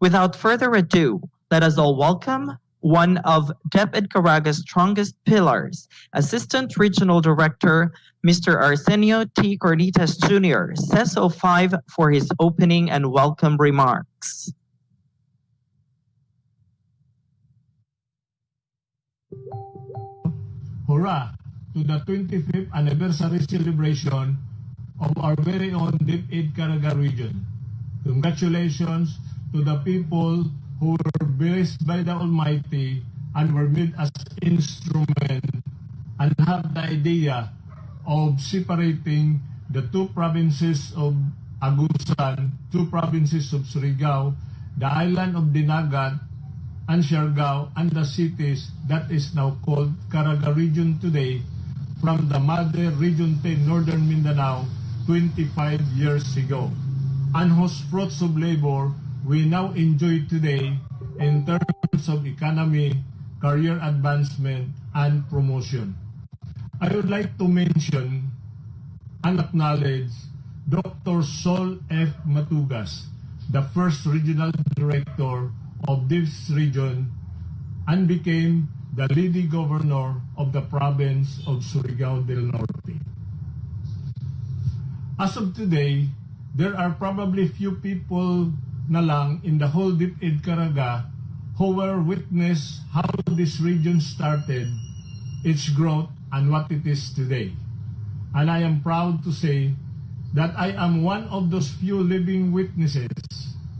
Without further ado, let us all welcome one of Deped CARAGA's strongest pillars, Assistant Regional Director Mr. Arsenio T. Cornitas Jr., CESO 5, for his opening and welcome remarks. Hurrah to the 25th anniversary celebration of our very own Deped CARAGA region. Congratulations to the people who were blessed by the Almighty and were made as instrument and have the idea of separating the two provinces of Agusan, two provinces of Surigao, the island of Dinagat and Siargao, and the cities that is now called CARAGA region today from the mother Region 10 Northern Mindanao 25 years ago, and whose fruits of labor we now enjoy today in terms of economy, career advancement, and promotion. I would like to mention and acknowledge Dr. Sol F. Matugas, the first regional director of this region and became the leading governor of the province of Surigao del Norte. As of today, there are probably few people na lang in the whole Deped CARAGA who will witness how this region started, its growth, and what it is today. And I am proud to say that I am one of those few living witnesses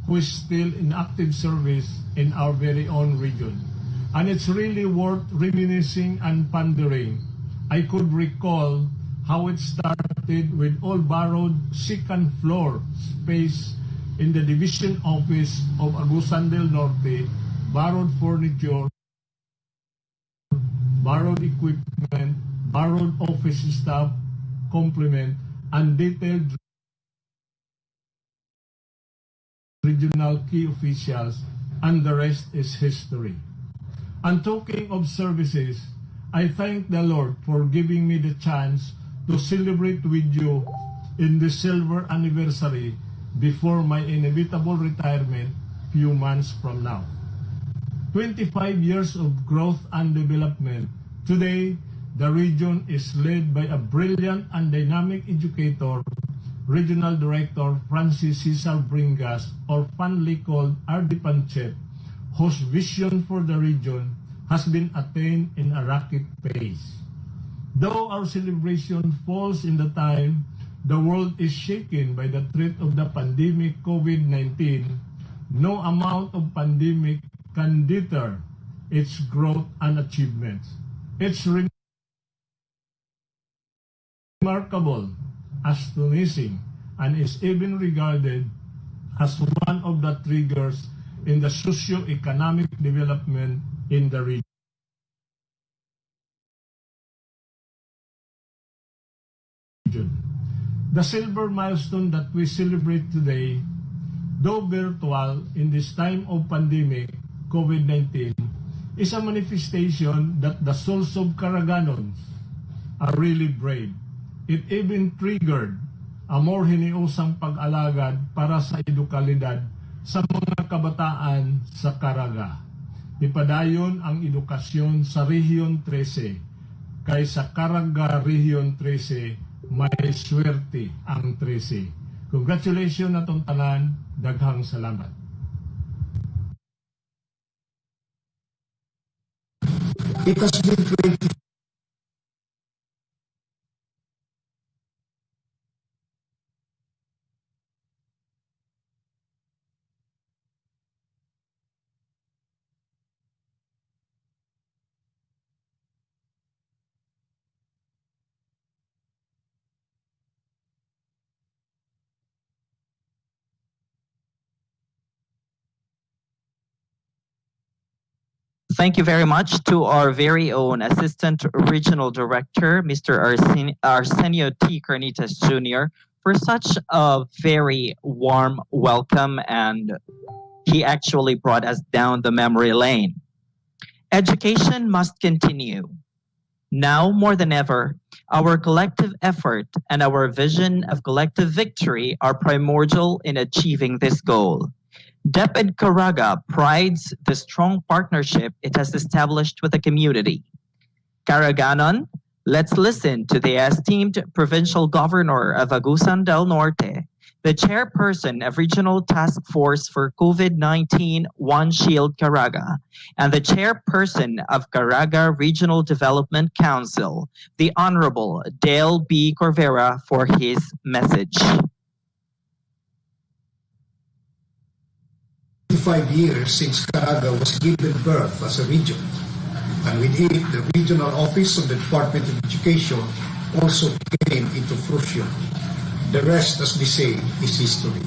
who is still in active service in our very own region. And it's really worth reminiscing and pondering. I could recall how it started with all borrowed second floor space in the division office of Agusan del Norte, borrowed furniture, borrowed equipment, borrowed office staff, complement, and detailed regional key officials, and the rest is history. And talking of services, I thank the Lord for giving me the chance to celebrate with you in the silver anniversary before my inevitable retirement few months from now. 25 years of growth and development. Today, the region is led by a brilliant and dynamic educator, Regional Director Francis Cesar Bringas, or fondly called RD Panchet, whose vision for the region has been attained in a rocket pace. Though our celebration falls in the time the world is shaken by the threat of the pandemic COVID-19, no amount of pandemic can deter its growth and achievements. It's remarkable, astonishing, and is even regarded as one of the triggers in the socio-economic development in the region. The silver milestone that we celebrate today, though virtual in this time of pandemic, COVID-19, is a manifestation that the souls of Caraganons are really brave. It even triggered a more hiniusang pag-alagad para sa edukalidad sa mga kabataan sa CARAGA. Ipadayon ang edukasyon sa Region 13, kay sa CARAGA Region 13, may swerte ang 13. Congratulations na itong tanan, daghang salamat. It has been 20. Thank you very much to our very own Assistant Regional Director, Mr. Arsenio T. Cornitas Jr., for such a very warm welcome, and he actually brought us down the memory lane. Education must continue. Now more than ever, our collective effort and our vision of collective victory are primordial in achieving this goal. Deped CARAGA prides the strong partnership it has established with the community. Caraganon, let's listen to the esteemed Provincial Governor of Agusan del Norte, the chairperson of Regional Task Force for COVID-19 One Shield Caraga, and the chairperson of Caraga Regional Development Council, the Honorable Dale B. Corvera, for his message. 5 years since Caraga was given birth as a region, and with it, the regional office of the Department of Education also came into fruition. The rest, as we say, is history.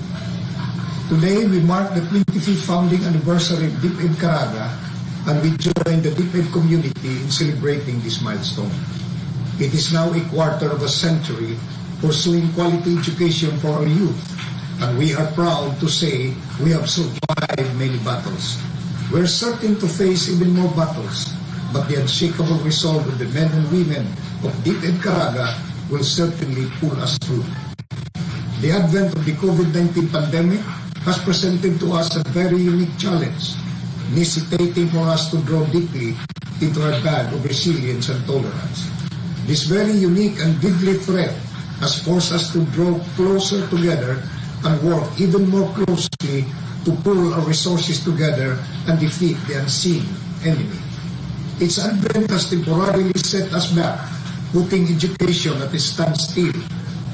Today, we mark the 25th founding anniversary of Deped Caraga, and we join the Deped community in celebrating this milestone. It is now a quarter of a century pursuing quality education for our youth, and we are proud to say we have survived many battles. We're certain to face even more battles, but the unshakable resolve of the men and women of Deped Caraga will certainly pull us through. The advent of the COVID-19 pandemic has presented to us a very unique challenge, necessitating for us to draw deeply into our bag of resilience and tolerance. This very unique and deadly threat has forced us to draw closer together and work even more closely to pool our resources together and defeat the unseen enemy. Its advent has temporarily set us back, putting education at a standstill,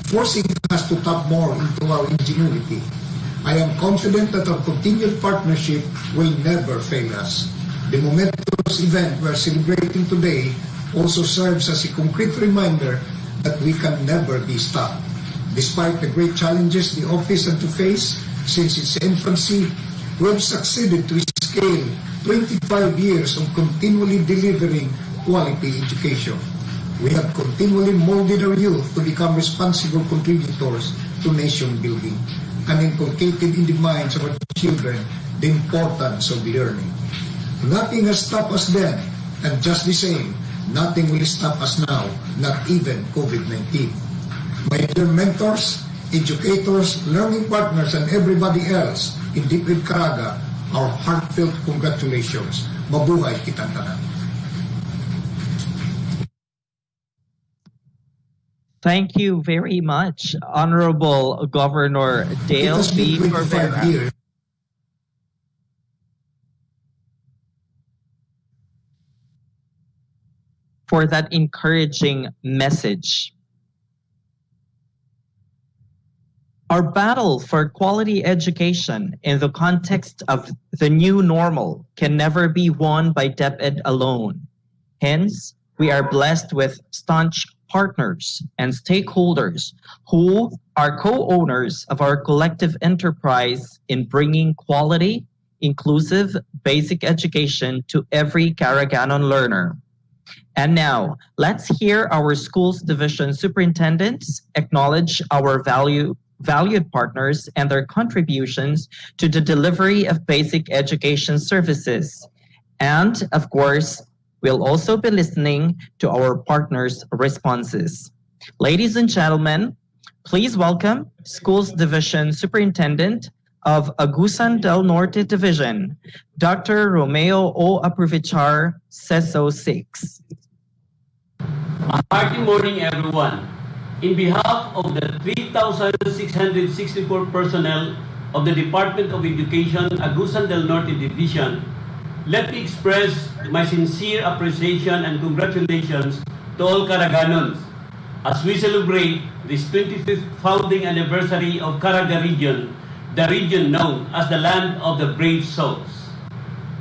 forcing us to tap more into our ingenuity. I am confident that our continued partnership will never fail us. The momentous event we are celebrating today also serves as a concrete reminder that we can never be stopped. Despite the great challenges the office had to face since its infancy, we have succeeded to scale 25 years of continually delivering quality education. We have continually molded our youth to become responsible contributors to nation building and inculcated in the minds of our children the importance of learning. Nothing has stopped us then, and just the same, nothing will stop us now, not even COVID-19. My dear mentors, educators, learning partners, and everybody else in Deped Caraga, our heartfelt congratulations. Mabuhay kitang tanan. Thank you very much, Honorable Governor It Dale has B. been 25 Corvera, years. for that encouraging message. Our battle for quality education in the context of the new normal can never be won by Deped alone. Hence, we are blessed with staunch partners and stakeholders who are co-owners of our collective enterprise in bringing quality, inclusive, basic education to every Caraganon learner. And now, let's hear our schools division superintendents acknowledge our valued partners and their contributions to the delivery of basic education services. And of course, we'll also be listening to our partners' responses. Ladies and gentlemen, please welcome Schools Division Superintendent of Agusan del Norte Division, Dr. Romeo O. Aprovichar, CESO 6. Hearty morning, everyone. In behalf of the 3,664 personnel of the Department of Education, Agusan del Norte Division, let me express my sincere appreciation and congratulations to all Caraganons as we celebrate this 25th founding anniversary of Caraga region, the region known as the land of the brave souls.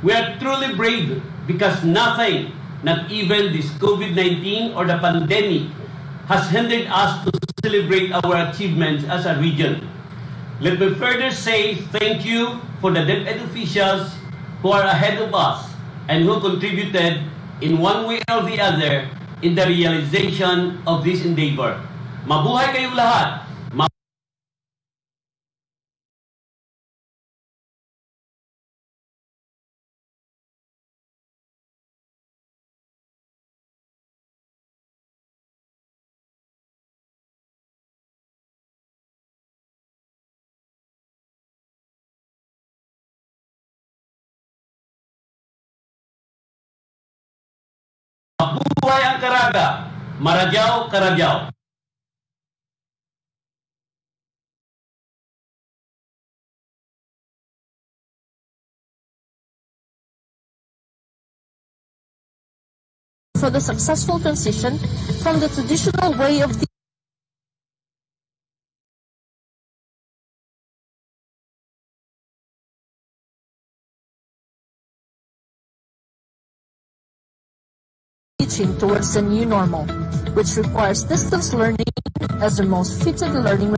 We are truly brave because nothing, not even this COVID-19 or the pandemic, has hindered us to celebrate our achievements as a region. Let me further say thank you for the Deped officials who are ahead of us and who contributed in one way or the other in the realization of this endeavor. Mabuhay kayong lahat! Mabuhay ang Caraga! Marajaw, Karajaw! For the successful transition from the traditional way of teaching towards the new normal, which requires distance learning as the most fitted learning.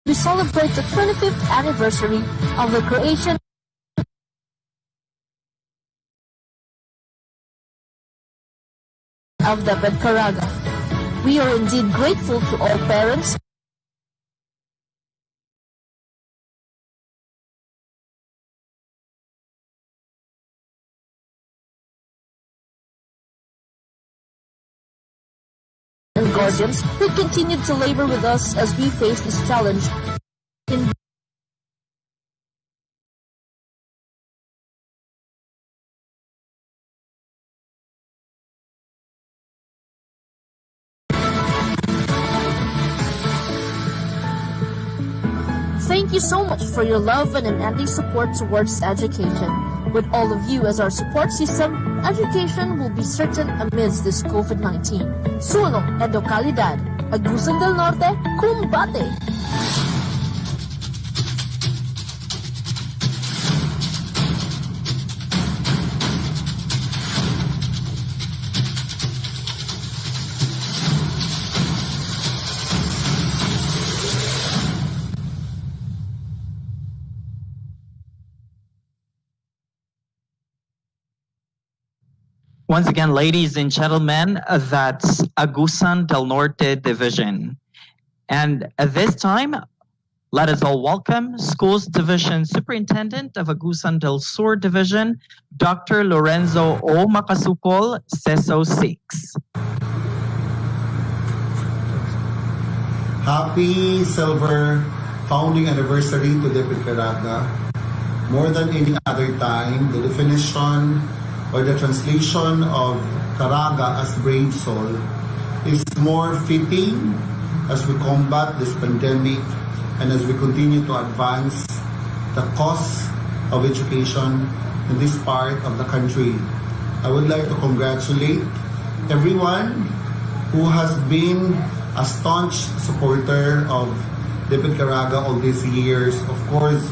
We celebrate the 25th anniversary of the creation of Deped CARAGA. We are indeed grateful to all parents, and guardians who continued to labor with us as we face this challenge. Thank you so much for your love and unending support towards education. With all of you as our support system, education will be certain amidst this COVID-19. Sulong Edo Calidad, Agusan del Norte, Kumbate! Once again, ladies and gentlemen, that's Agusan del Norte Division. And at this time, let us all welcome Schools Division Superintendent of Agusan del Sur Division, Dr. Lorenzo O. Macasukol, CESO 6. Happy silver founding anniversary to Deped CARAGA. More than any other time, the definition or the translation of CARAGA as brave soul is more fitting as we combat this pandemic and as we continue to advance the cause of education in this part of the country. I would like to congratulate everyone who has been a staunch supporter of Deped CARAGA all these years. Of course,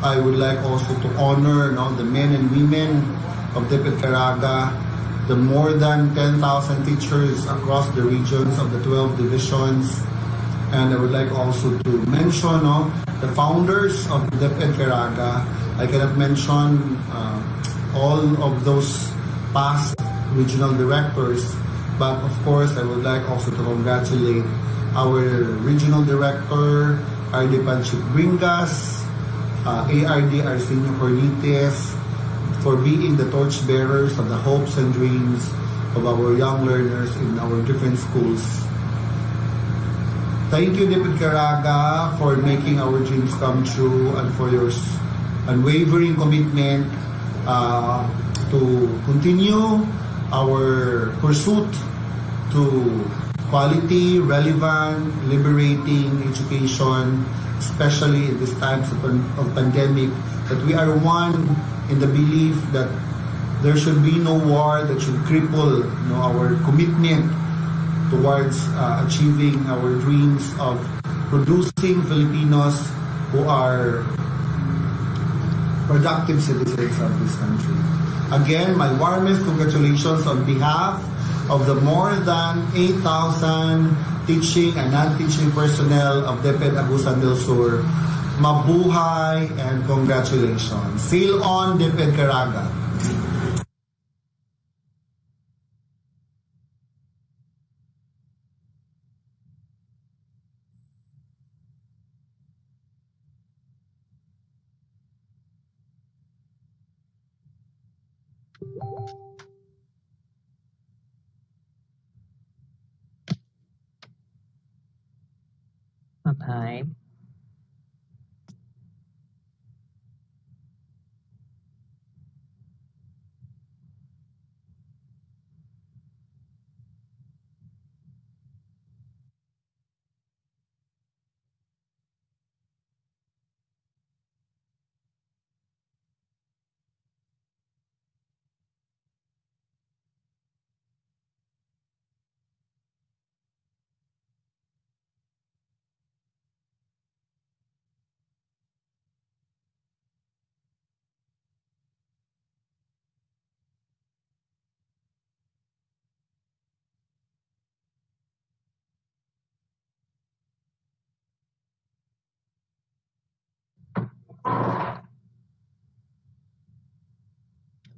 I would like also to honor the men and women of Deped CARAGA, the more than 10,000 teachers across the regions of the 12 divisions. And I would like also to mention the founders of Deped CARAGA. I cannot mention all of those past regional directors, but of course I would like also to congratulate our regional director, RD Panchit Bringas, ARD Arsenio Cornites, for being the torchbearers of the hopes and dreams of our young learners in our different schools. Thank you, Deped CARAGA, for making our dreams come true and for your unwavering commitment to continue our pursuit to quality, relevant, liberating education, especially in these times of pandemic, that we are one in the belief that there should be no war that should cripple our commitment towards achieving our dreams of producing Filipinos who are productive citizens of this country. Again, my warmest congratulations on behalf of the more than 8,000 teaching and non-teaching personnel of Deped Agusan del Sur. Mabuhay and congratulations. Sail on, Deped CARAGA. Okay.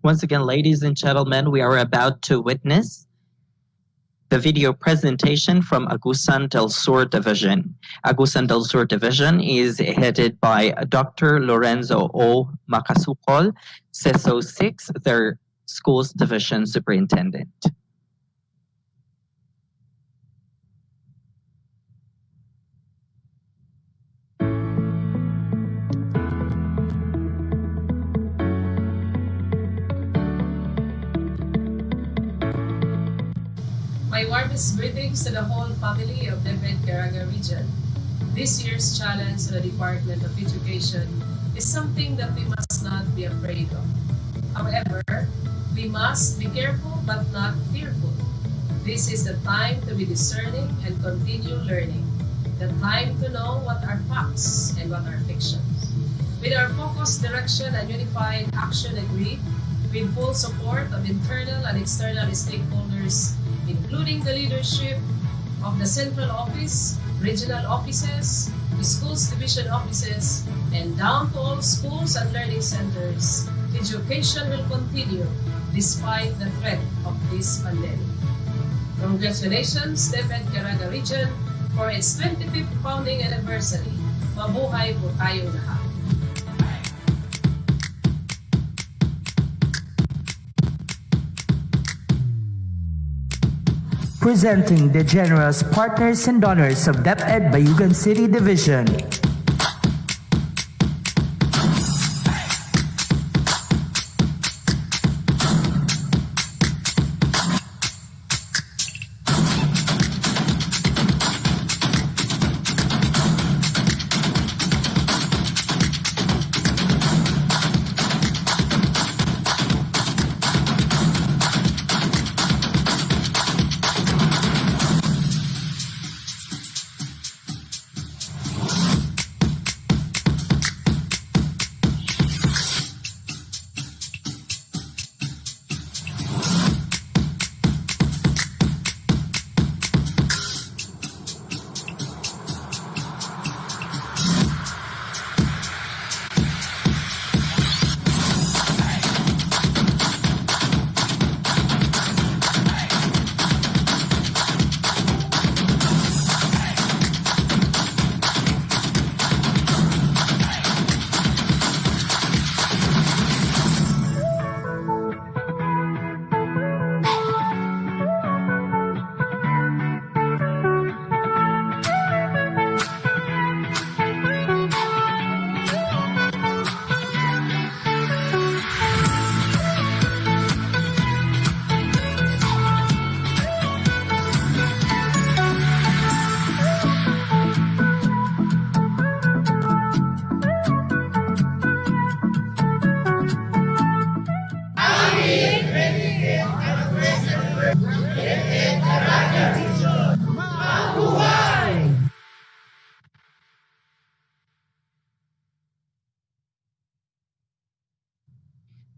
Once again, ladies and gentlemen, we are about to witness the video presentation from Agusan del Sur Division. Agusan del Sur Division is headed by Dr. Lorenzo O. Macasukol, CESO 6, their schools division superintendent. My warmest greetings to the whole family of Deped CARAGA region. This year's challenge to the Department of Education is something that we must not be afraid of. However, we must be careful but not fearful. This is the time to be discerning and continue learning. The time to know what are facts and what are fictions. With our focused direction and unified action agreed, with full support of internal and external stakeholders, including the leadership of the central office, regional offices, the schools division offices, and down to all schools and learning centers, education will continue despite the threat of this pandemic. Congratulations, Deped CARAGA region, for its 25th founding anniversary. Mabuhay po tayong lahat. Presenting the generous partners and donors of Deped Bayugan City Division.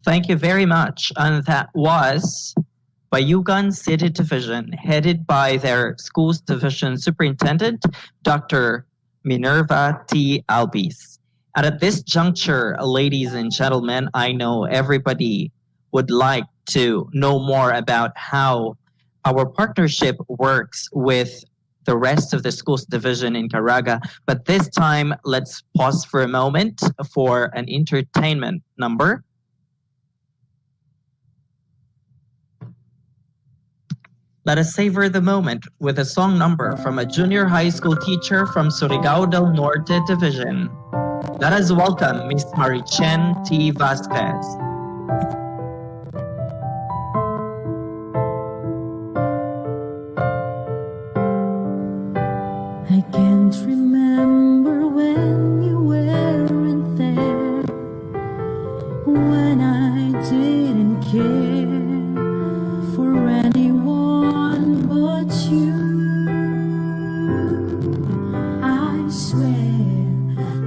Thank you very much. And that was Bayugan City Division, headed by their schools division superintendent, Dr. Minerva T. Albis. And at this juncture, ladies and gentlemen, I know everybody would like to know more about how our partnership works with the rest of the schools division in CARAGA. But this time, let's pause for a moment for an entertainment number. Let us savor the moment with a song number from a junior high school teacher from Surigao del Norte Division. Let us welcome Miss Marichen T. Vasquez. I can't remember when you weren't there, when I didn't care for anyone but you. I swear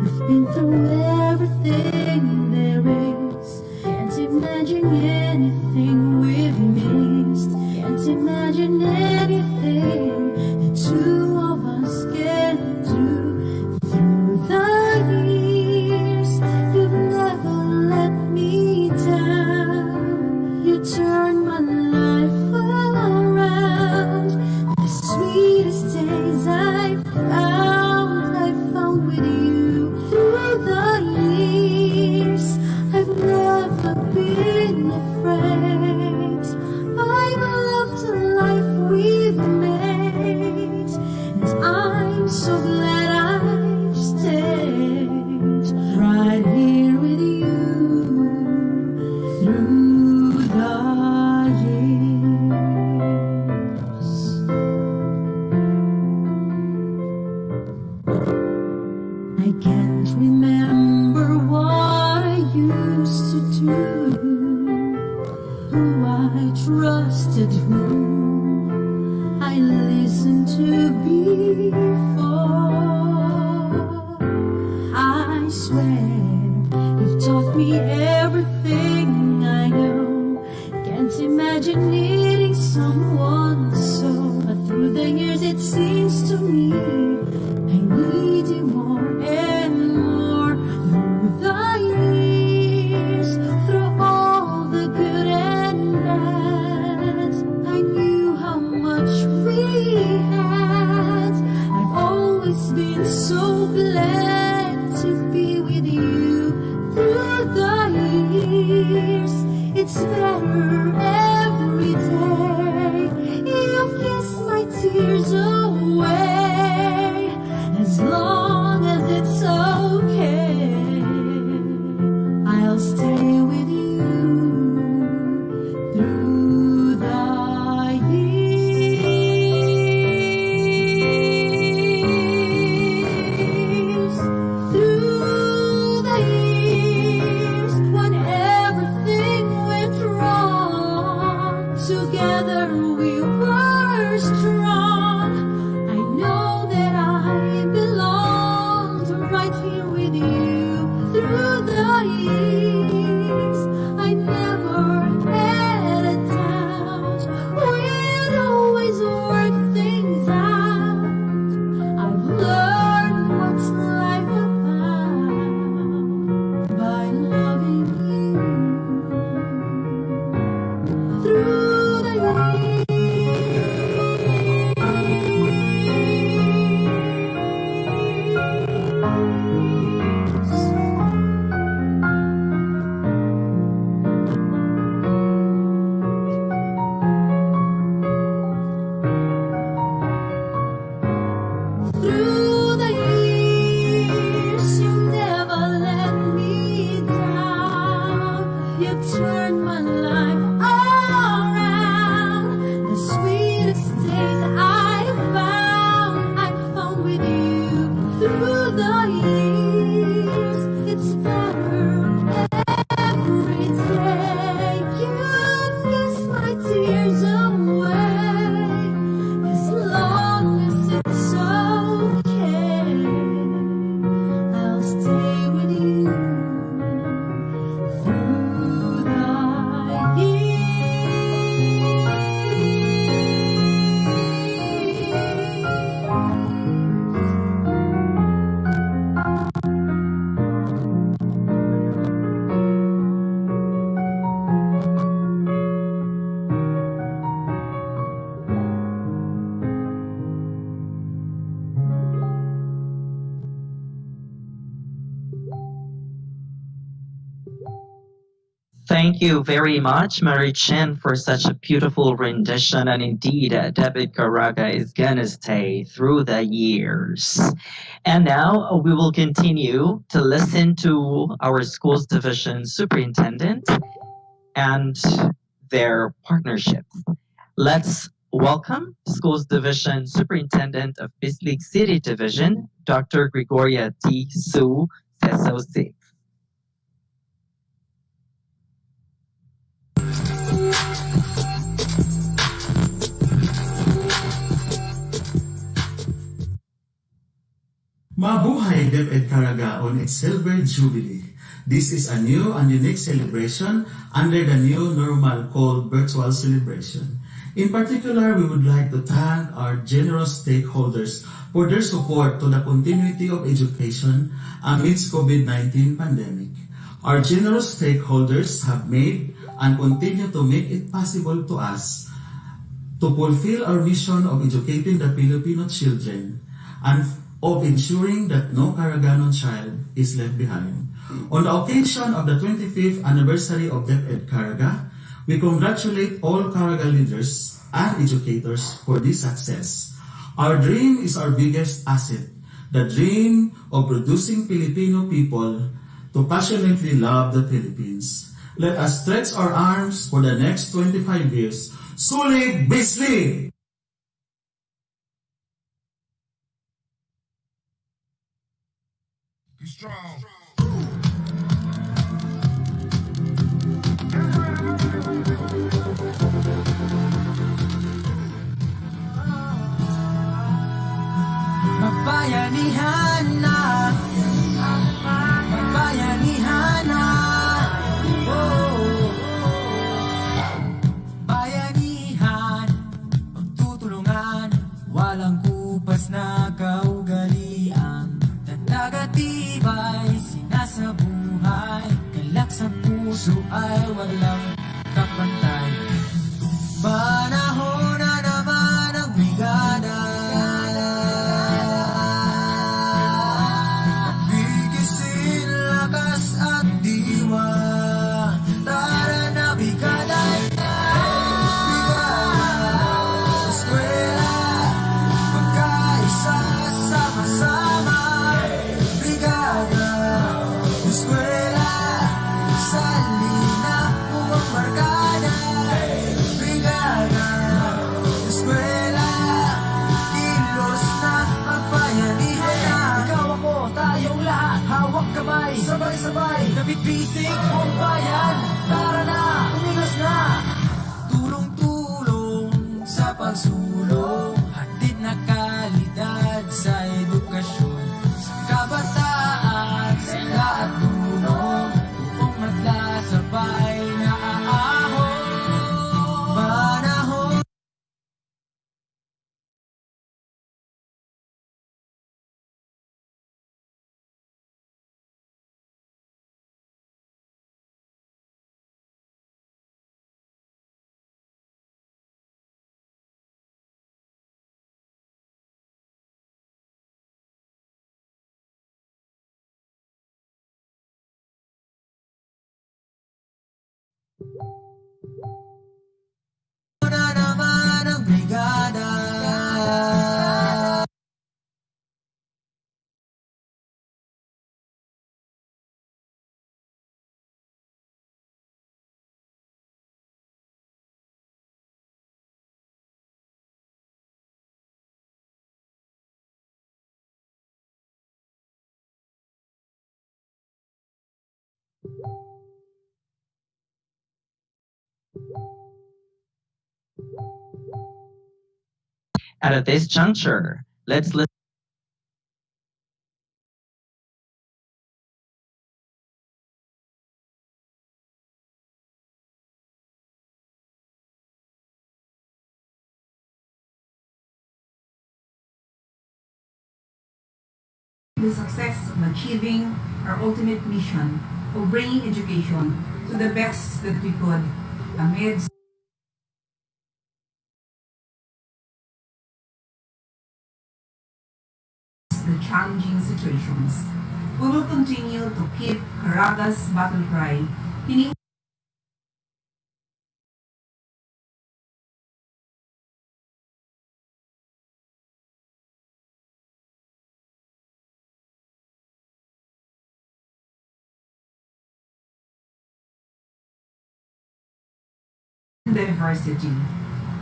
we've been through everything there is. Can't imagine anything we've missed. Can't imagine anything the two of us can do. I can't remember what I used to do, who I trusted, who I listened to before. I swear you've taught me everything I know. Can't imagine needing someone so, but through the years it seems to me I need you more and more. Through the years, through all the good and bad, I knew how much we had. I've always been so glad to be with you. Through the years, it's better every day. You've kissed my tears away, as long as it's okay. I'll stay with you through the years. Through the years, when everything went wrong, together we were strong. I know that I belonged right here with you. Through the years, I never had a doubt. We'd always work things out. I've learned what's life about by loving you. Through the Through the years, you never let me down. You turned my life around. The sweetest days I found with you. Through the years, it's better every day. You've kissed my tears away, as long as it's okay. I'll stay with you through the Thank you very much, Mary Chen, for such a beautiful rendition. And indeed, Deped CARAGA is gonna stay through the years. And now we will continue to listen to our schools division superintendent and their partnership. Let's welcome Schools Division Superintendent of Bislig City Division, Dr. Gregoria T. Su Sesosi. Mabuhay Deped CARAGA on its Silver Jubilee. This is a new and unique celebration under the new normal called virtual celebration. In particular, we would like to thank our generous stakeholders for their support to the continuity of education amidst COVID-19 pandemic. Our generous stakeholders have made and continue to make it possible to us to fulfill our mission of educating the Filipino children and of ensuring that no Caraganon child is left behind. On the occasion of the 25th anniversary of Deped CARAGA, we congratulate all CARAGA leaders and educators for this success. Our dream is our biggest asset, the dream of producing Filipino people to passionately love the Philippines. Let us stretch our arms for the next 25 years. Sulig Bislig! Mabayanihan na, mabayanihan na, oh. Bayanihan, pagtutulungan, walang kupas na kaugalian. Natagatibay, sinasabuhay, galak sa puso ay walang kapantay. Panahon na naman ang brigada, bigisin lakas at diwa. Tara na brigada, eskwela, magkaisa, sama-sama. Brigada, eskwela, salina, buwang barkada. Brigada, eskwela, kilos na, magbayanihan na. Ikaw ako, tayong lahat, hawak kamay, sabay-sabay, nabibisig buong bayan. Tara na, kumilos na. Tulong-tulong sa pagsulong, hatid na kalidad sa edukasyon. Sa kabataan, sila at tulong, upang madla sabay na aahon. Panahon na naman ang brigada. And at this juncture, let's listen. The success of achieving our ultimate mission of bringing education to the best that we could amidst the challenging situations. We will continue to keep CARAGA's battle cry in diversity.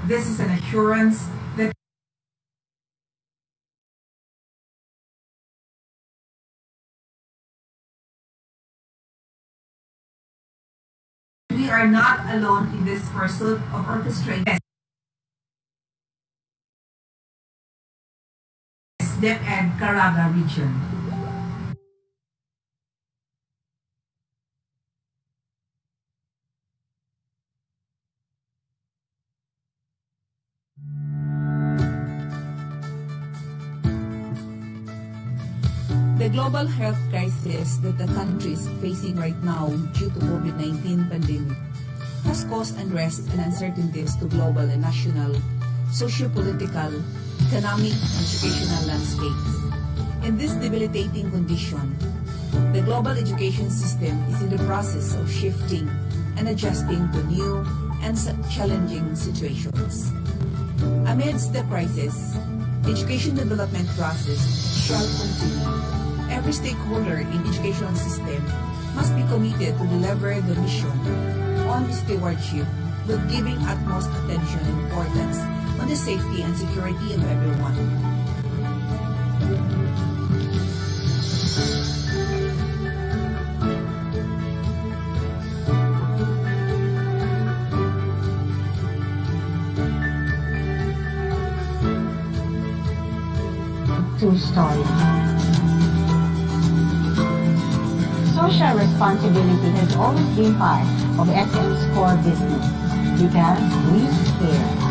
This is an assurance that we are not alone in this pursuit of orchestrating Deped CARAGA region. The global health crisis that the country is facing right now due to COVID-19 pandemic has caused unrest and uncertainties to global and national, socio-political, economic, and educational landscapes. In this debilitating condition, the global education system is in the process of shifting and adjusting to new and challenging situations. Amidst the crisis, the education development process shall continue. Every stakeholder in the educational system must be committed to deliver the mission on stewardship with giving utmost attention and importance on the safety and security of everyone. true story. Social responsibility has always been part of SM's core business because we care.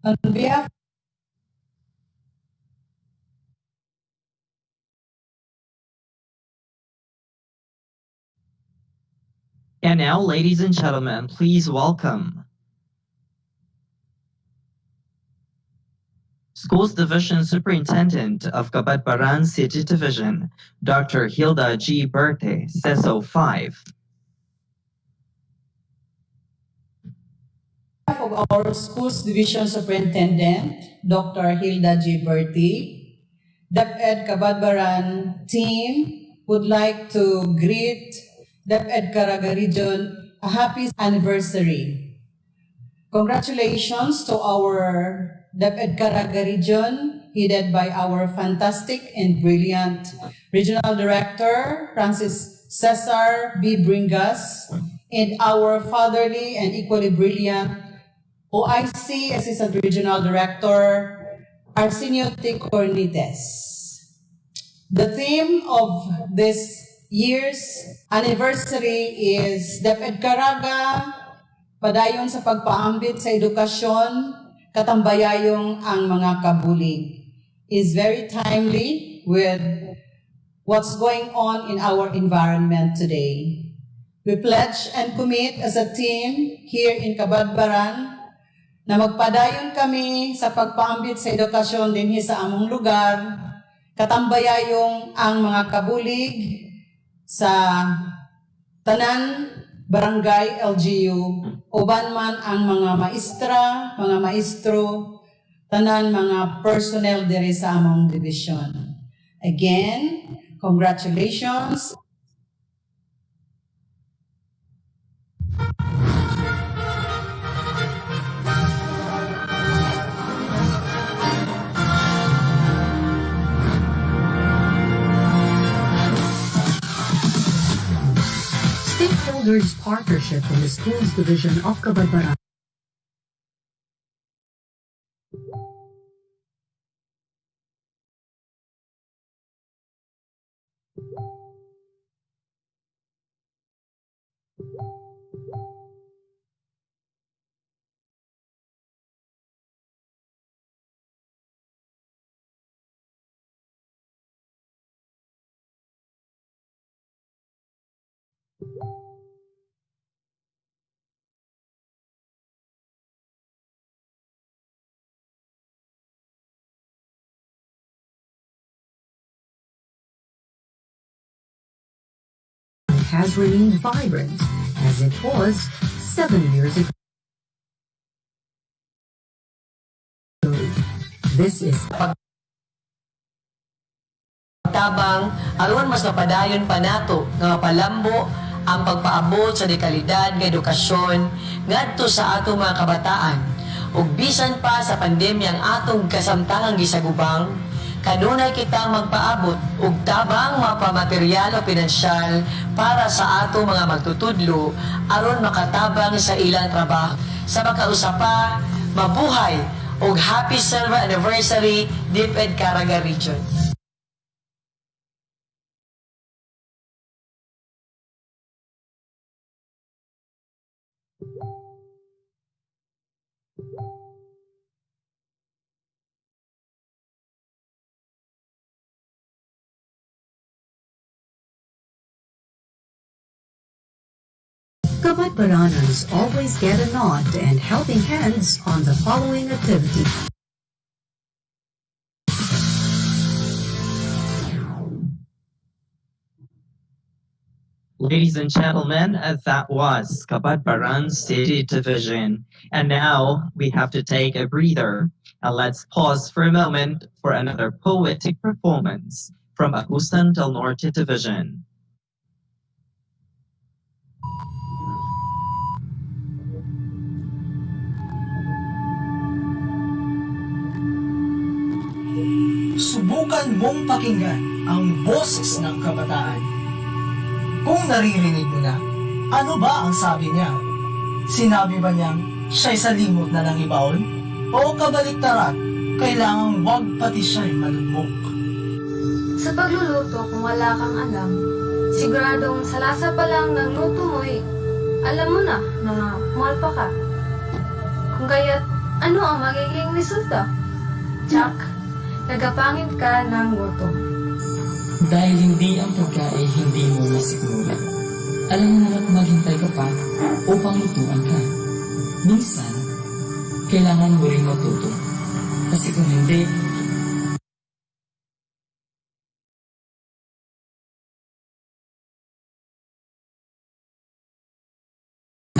On behalf And now, ladies and gentlemen, please welcome Schools Division Superintendent of Cabatbaran City Division, Dr. Hilda G. Berthe, CESO 5. of our Schools Division Superintendent, Dr. Hilda G. Bertie, Deped Cabadbaran team would like to greet Deped CARAGA Region a happy anniversary. Congratulations to our Deped CARAGA Region, headed by our fantastic and brilliant Regional Director, Francis Cesar B. Bringas, and our fatherly and equally brilliant OIC Assistant Regional Director, Arsenio T. Cornites. The theme of this year's anniversary is Deped CARAGA, padayon sa pagpaambit sa edukasyon, katambayayong ang mga kabulig, is very timely with what's going on in our environment today. We pledge and commit as a team here in Cabadbaran na magpadayon kami sa pagpaambit sa edukasyon dinhi sa among lugar, katambayayong ang mga kabulig sa tanan barangay LGU, uban man ang mga maestra, mga maestro, tanan mga personnel diri sa among division. Again, congratulations. Stakeholders Partnership in the Schools Division of Cabadbaran. Has remained vibrant as it was 7 years ago. This is tabang aron mas mapadayon pa nato nga mapalambo ang pagpaabot sa dekalidad nga edukasyon ngadto sa atong mga kabataan ug bisan pa sa pandemya ang atong kasamtangang gisagubang kanunay kitang magpaabot og tabang mapamaterial o pinansyal para sa atong mga magtutudlo aron makatabang sa ilang trabaho. Sa makausapa, mabuhay og happy silver anniversary Deped CARAGA Region. Kabadbaranas always get a nod and helping hands on the following activity. Ladies and gentlemen, that was Kabadbaran City Division. And now we have to take a breather. And let's pause for a moment for another poetic performance from Agusan del Norte Division. Subukan mong pakinggan ang boses ng kabataan. Kung naririnig mo na, ano ba ang sabi niya? Sinabi ba niyang siya'y sa limot na lang ibaon? O kabaliktaran, kailangang wag pati siya'y malugmok? Sa pagluluto, kung wala kang alam, siguradong sa lasa pa lang ng luto mo'y alam mo na malpa ka. Kung kaya't ano ang magiging resulta? Jack, nagapangit ka ng gutom. Dahil hindi ang pagkain hindi mo masigmura. Alam mo na't maghintay ka pa upang lutuan ka. Minsan, kailangan mo rin matuto. Kasi kung hindi,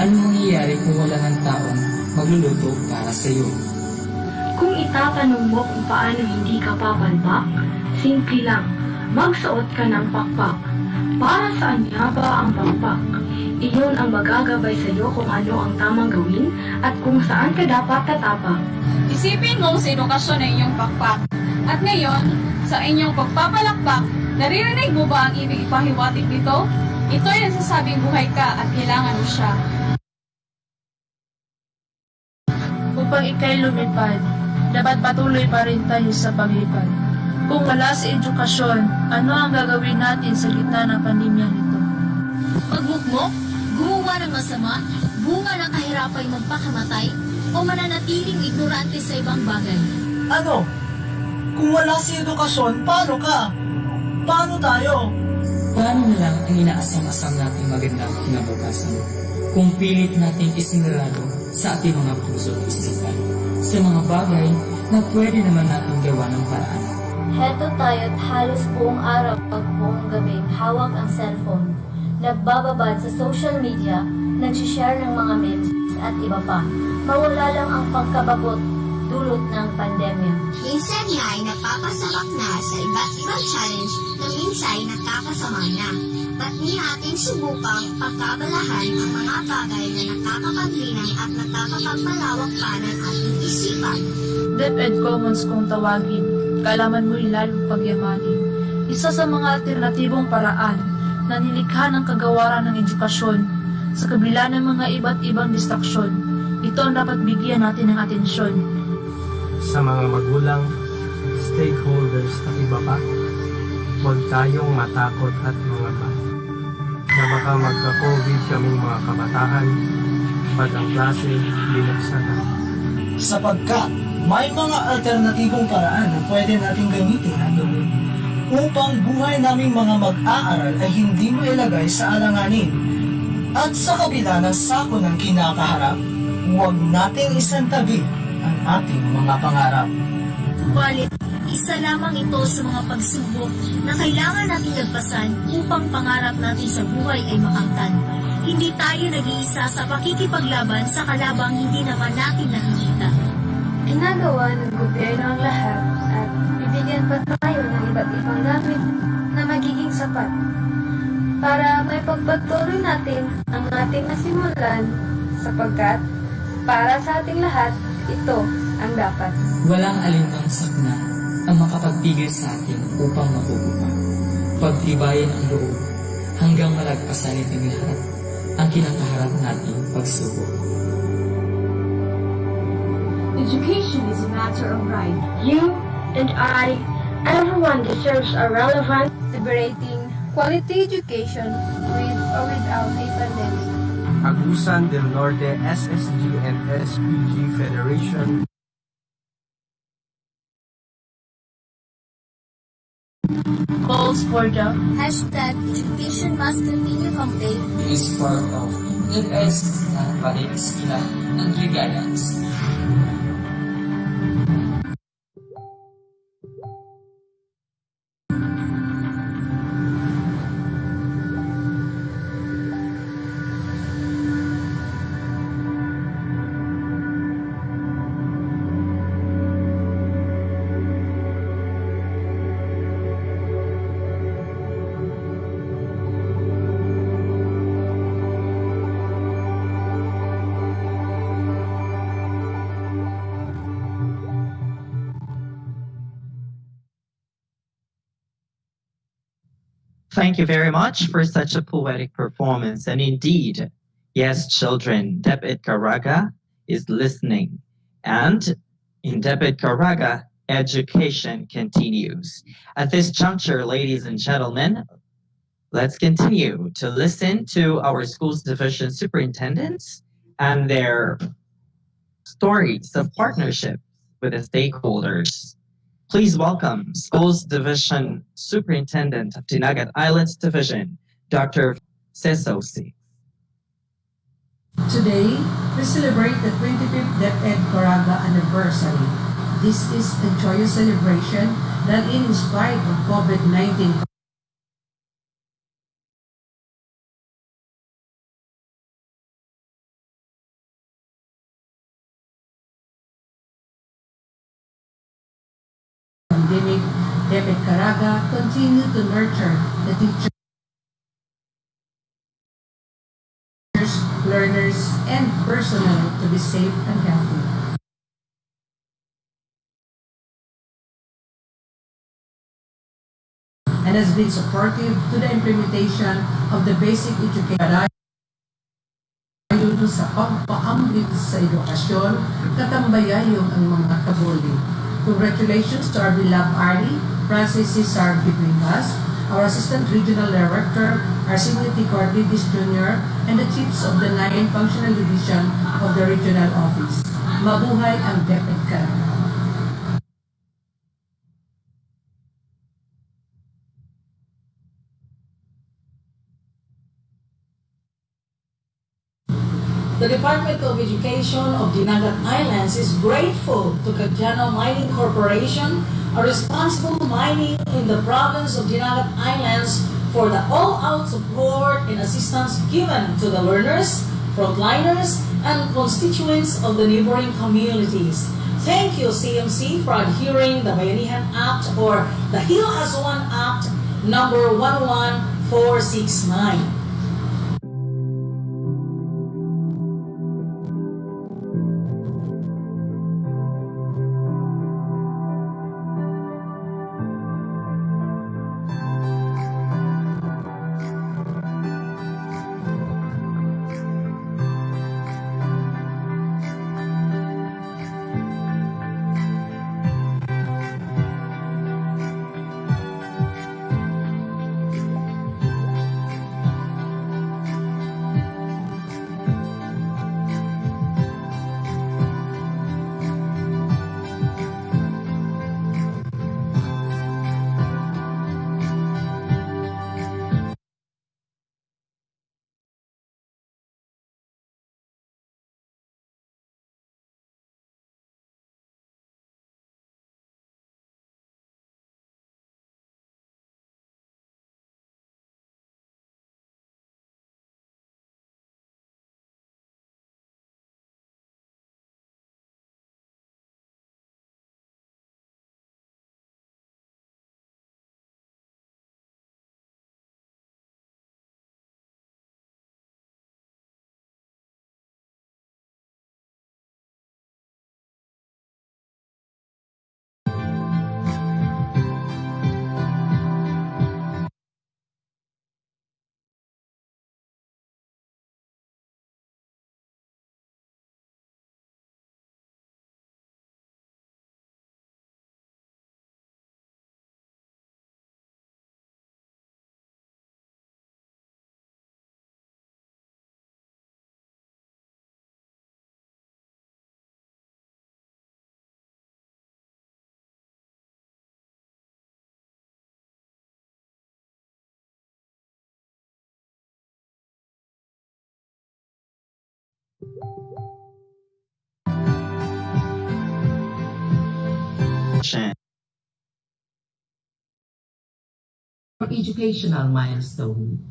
ano mangyayari kung wala ng taong magluluto para sa iyo? Kung itatanong mo kung paano hindi ka papalpak, simple lang, magsuot ka ng pakpak. Para saan nga ba ang pakpak? Iyon ang magagabay sa iyo kung ano ang tamang gawin at kung saan ka dapat tatapak. Isipin mo sa edukasyon ng inyong pakpak. At ngayon, sa inyong pagpapalakpak, naririnig mo ba ang ibig ipahiwatig nito? Ito ay nagsasabing buhay ka at kailangan mo siya. Upang ikay lumipad, dapat patuloy pa rin tayo sa paglipad. Kung wala sa edukasyon, ano ang gagawin natin sa gitna ng pandemya nito? Magmukmok, gumawa ng masama, bunga ng kahirapay magpakamatay, o mananatiling ignorante sa ibang bagay. Ano? Kung wala sa edukasyon, paano ka? Paano tayo? Paano na lang ang inaasam-asam nating magandang kinabukasan kung pilit nating isinarado sa ating mga puso at isipan sa mga bagay na pwede naman natin gawa ng paraan? Heto tayo't halos buong araw at buong gabi hawak ang cellphone. Nagbababad sa social media, nagsishare ng mga memes at iba pa. Mawala lang ang pangkababot dulot ng pandemya. Minsan nga ay napapasabak na sa iba't ibang challenge na minsan ay nakakasama na. Ba't di natin subukang pagkabalahan ang mga bagay na nakakapaglinang at nakakapagpalawak pa ng ating isipan? Deped Commons kung tawagin, kaalaman mo'y lalong pagyamanin. Isa sa mga alternatibong paraan na nilikha ng kagawaran ng edukasyon sa kabila ng mga iba't ibang distraksyon. Ito ang dapat bigyan natin ng atensyon. Sa mga magulang, stakeholders at iba pa, huwag tayong matakot at mangamba na baka magka-COVID kaming mga kabataan pag ang klase binuksan na. Sapagkat may mga alternatibong paraan na pwede nating gamitin at gawin upang buhay naming mga mag-aaral ay hindi mo ilagay sa alanganin. At sa kabila ng sako ng kinakaharap, huwag nating isantabi ang ating mga pangarap. Subalit, isa lamang ito sa mga pagsubok na kailangan nating lagpasan upang pangarap natin sa buhay ay makamtan. Hindi tayo nag-iisa sa pakikipaglaban sa kalabang hindi naman natin nakikita. Ginagawa ng gobyerno ang lahat at bibigyan pa tayo ng iba't ibang gamit na magiging sapat para may pagpatuloy natin ang ating nasimulan sapagkat para sa ating lahat, ito ang dapat. Walang alinang sakna ang makapagpigil sa atin upang mapupupa. Pagtibayan ang loob hanggang malagpasan itong lahat ang kinakaharap nating pagsubok. Education is a matter of right. You and I, everyone deserves a relevant, liberating, quality education with or without a pandemic. Agusan del Norte SSG and SPG Federation calls for the #Education Must Continue campaign is part of Deped's Pag-iiskila ng Regardance. Thank you very much for such a poetic performance. And indeed, yes, children, Deped CARAGA is listening. And in Deped CARAGA, education continues. At this juncture, ladies and gentlemen, let's continue to listen to our schools division superintendents and their stories of partnership with the stakeholders. Please welcome Schools Division Superintendent of Dinagat Islands Division, Dr. Sesosi. Today, we celebrate the 25th Deped CARAGA anniversary. This is a joyous celebration that in spite of COVID-19 pandemic, Deped CARAGA continue to nurture the teachers, learners, and personnel to be safe and healthy. And has been supportive to the implementation of the basic education sa pagpaambit sa edukasyon, katambayayong ang mga kabuli. Congratulations to our beloved Arlie, Francis Cesar Bibringas, our Assistant Regional Director, our Senior T. Corditis Jr., and the chiefs of the 9 functional division of the regional office. Mabuhay ang Deped CARAGA. The Department of Education of Dinagat Islands is grateful to Caggiano Mining Corporation, a responsible mining in the province of Dinagat Islands, for the all-out support and assistance given to the learners, frontliners, and constituents of the neighboring communities. Thank you, CMC, for adhering the Bayanihan Act or the Heal as One Act number 11469. Educational milestone,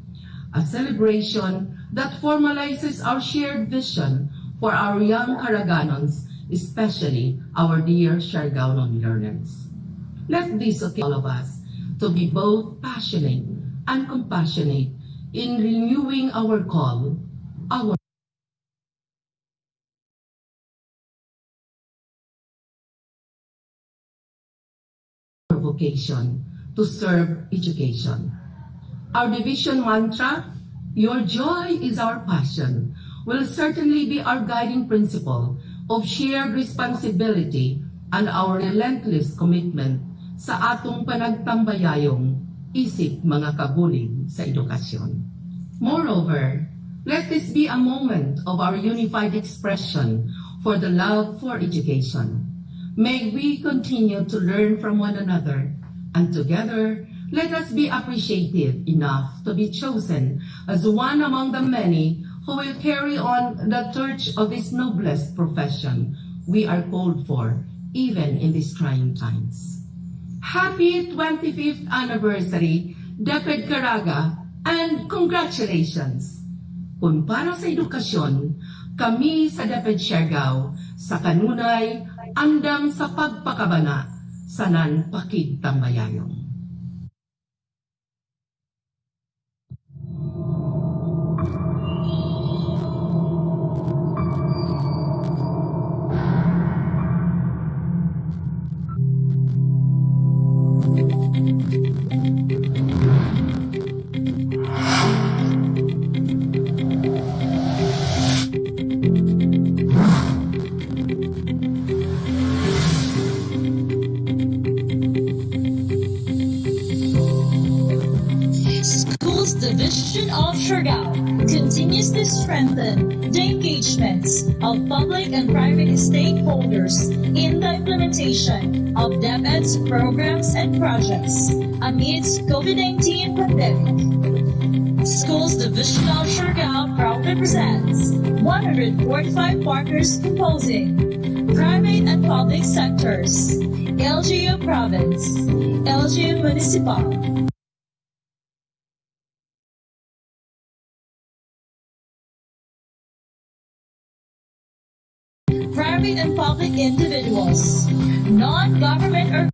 a celebration that formalizes our shared vision for our young Caraganons, especially our dear Siargaonon learners. Let this occasion all of us to be both passionate and compassionate in renewing our call, our vocation to serve education. Our division mantra, "Your joy is our passion," will certainly be our guiding principle of shared responsibility and our relentless commitment sa atong panagtambayayong isip mga kabulig sa edukasyon. Moreover, let this be a moment of our unified expression for the love for education. May we continue to learn from one another, and together, let us be appreciative enough to be chosen as one among the many who will carry on the torch of this noblest profession we are called for, even in these trying times. Happy 25th anniversary, Deped CARAGA, and congratulations! Kung para sa edukasyon, kami sa Deped Siargao, sa kanunay, andam sa pagpakabana, sanan pakig tambayayong. Division of Siargao continues to strengthen the engagements of public and private stakeholders in the implementation of Deped's programs and projects amidst COVID-19 pandemic. Schools Division of Siargao proudly presents 145 partners composing private and public sectors, LGU Province, LGU Municipal, private and public individuals, non-government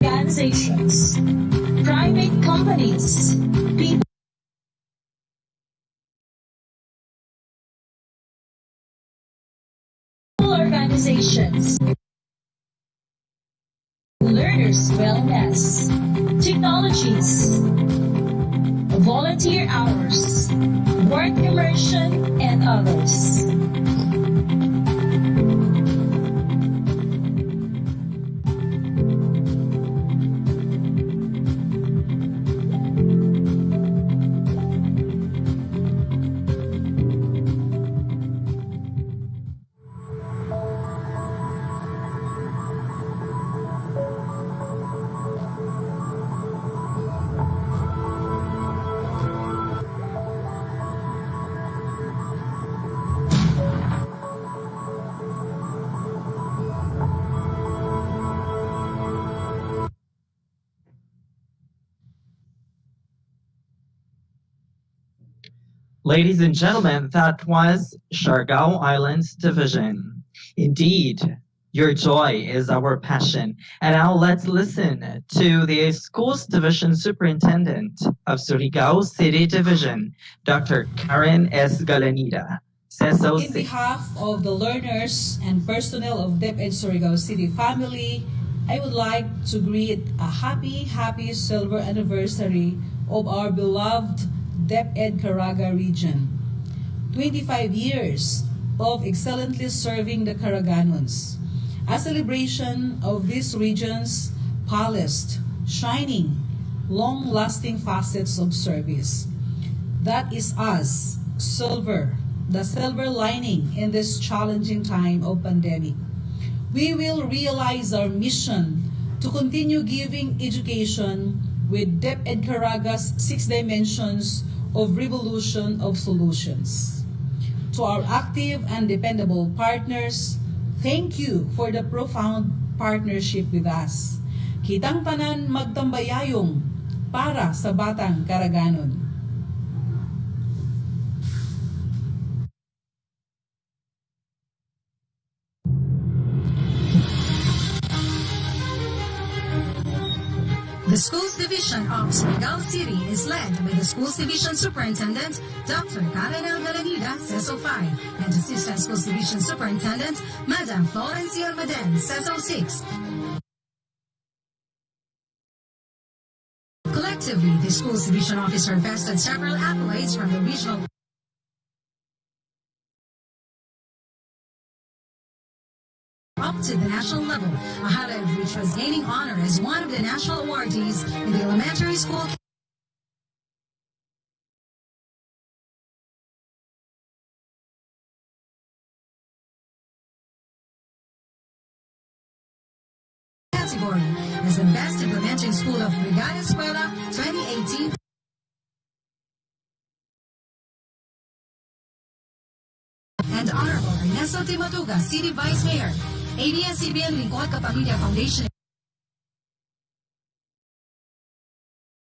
organizations, private companies, people organizations, learners' wellness, technologies, volunteer hours, work immersion, and others. Ladies and gentlemen, that was Siargao Islands Division. Indeed, your joy is our passion. And now let's listen to the Schools Division Superintendent of Surigao City Division, Dr. Karen S. Galanida. Says so. In behalf of the learners and personnel of Deped Surigao City family, I would like to greet a happy silver anniversary of our beloved Deped CARAGA region. 25 years of excellently serving the Caraganons. A celebration of this region's polished, shining, long-lasting facets of service. That is us, silver, the silver lining in this challenging time of pandemic. We will realize our mission to continue giving education with Deped CARAGA's 6 dimensions of revolution of solutions. To our active and dependable partners, thank you for the profound partnership with us. Kitang tanan magtambayayong para sa batang Karaganon. The Schools Division of Surigao City is led by the Schools Division Superintendent, Dr. Karen Galanida, CESO 5, and Assistant Schools Division Superintendent, Madam Florencia Almaden, CESO 6. Collectively, the Schools Division Officer vested several accolades from the regional up to the national level, a highlight of which was gaining honor as one of the national awardees in the elementary school category as the best implementing school of Brigada Escuela 2018. And Honorable Ernesto Timatuga, City Vice Mayor, ABS-CBN Lingkod Kapamilya Foundation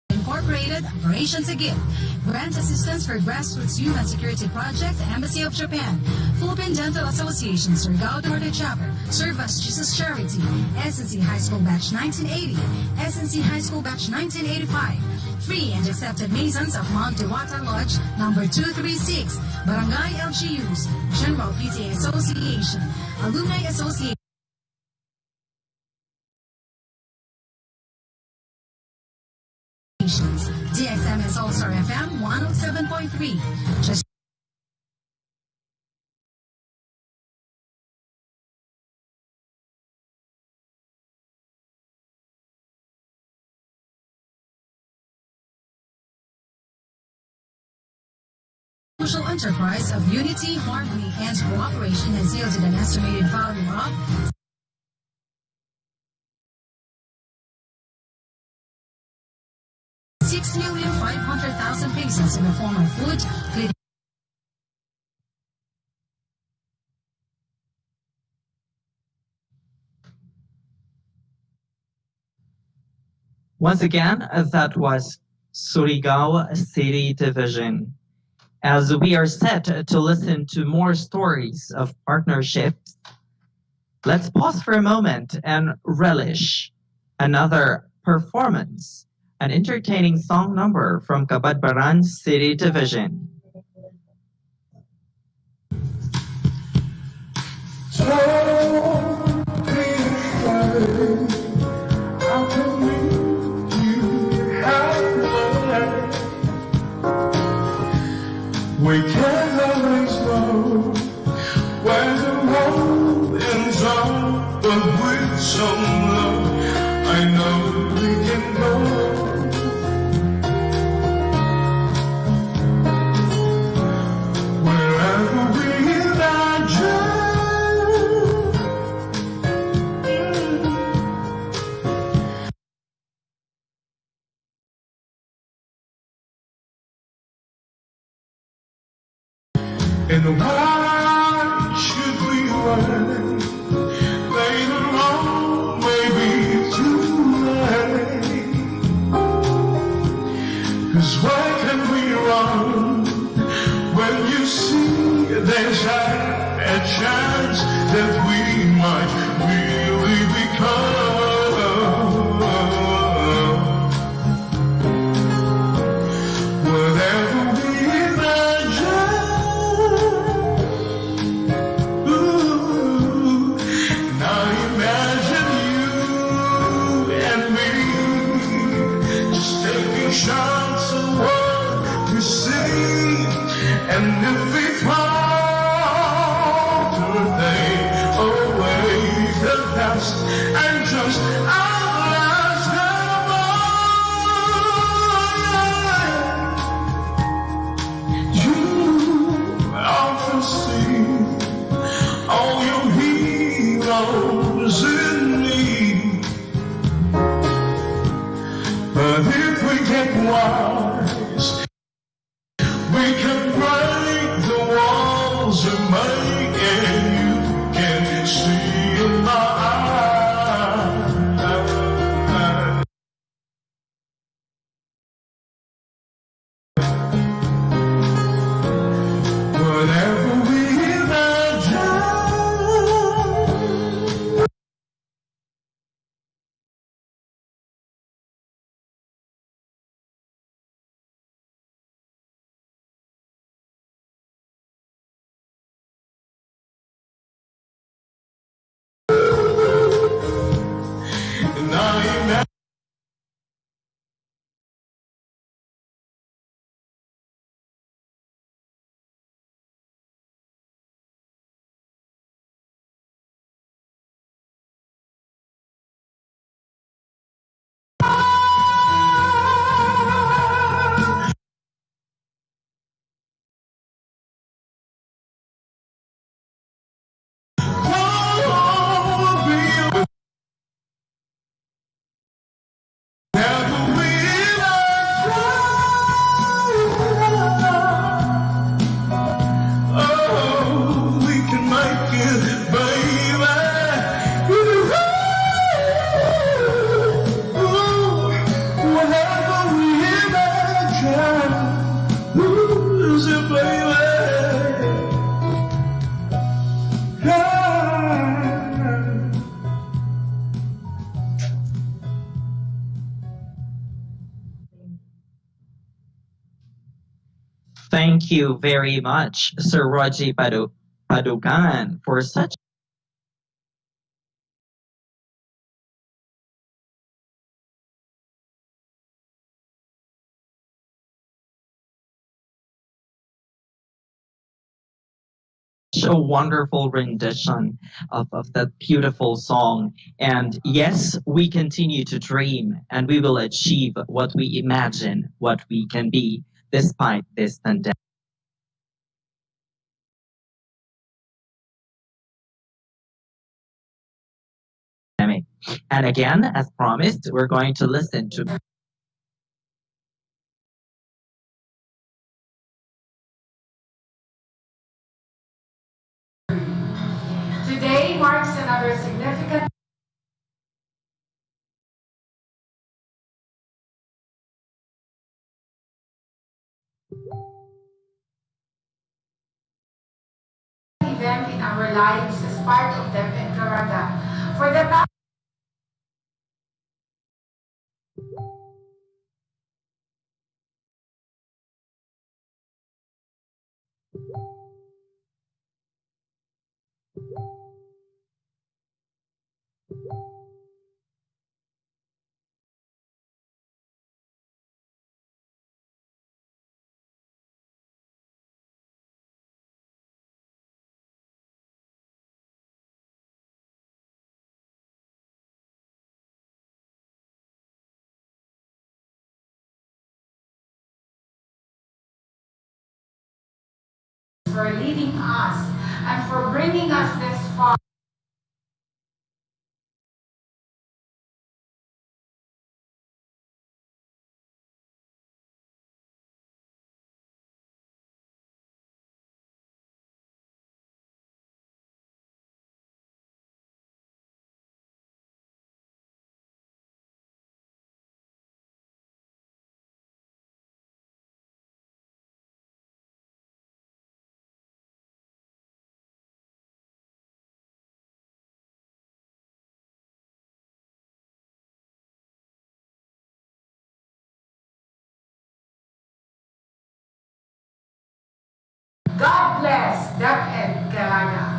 Incorporated, Operations Agip, Grant Assistance for Grassroots Human Security Project, Embassy of Japan, Philippine Dental Association, Surigao Norte Chapter, Serve Us Jesus Charity, SNC High School Batch 1980, SNC High School Batch 1985, Free and Accepted Masons of Mount Dewata Lodge, number 236, Barangay LGUs, General PTA Association, Alumni Association, DXMS All-Star FM 107.3. Just social enterprise of unity, harmony, and cooperation has yielded an estimated value of $6,500,000 pesos in the form of food, clothing. Once again, that was Surigao City Division. As we are set to listen to more stories of partnerships, let's pause for a moment and relish another performance, an entertaining song number from Cabadbaran City Division. We can't always know where the road ends up, but with some love, I know we can go. Wherever we imagine. And why should we worry? Later on, maybe too late. 'Cause where can we run when you see there's a chance that we might really become whatever we imagine? Chance of what we see, and if we falter, they away the past and get wise. We can break the walls of make, and you can see in my eyes. Whatever we imagine. And I imagine. Thank you very much, Sir Roger Padugan, for such a wonderful rendition of that beautiful song. And yes, we continue to dream and we will achieve what we imagine, what we can be, despite this pandemic. And again, as promised, we're going to listen to Today marks another significant event in our lives as part of Deped CARAGA. For the past for leading us and for bringing us this far. God bless Deped CARAGA.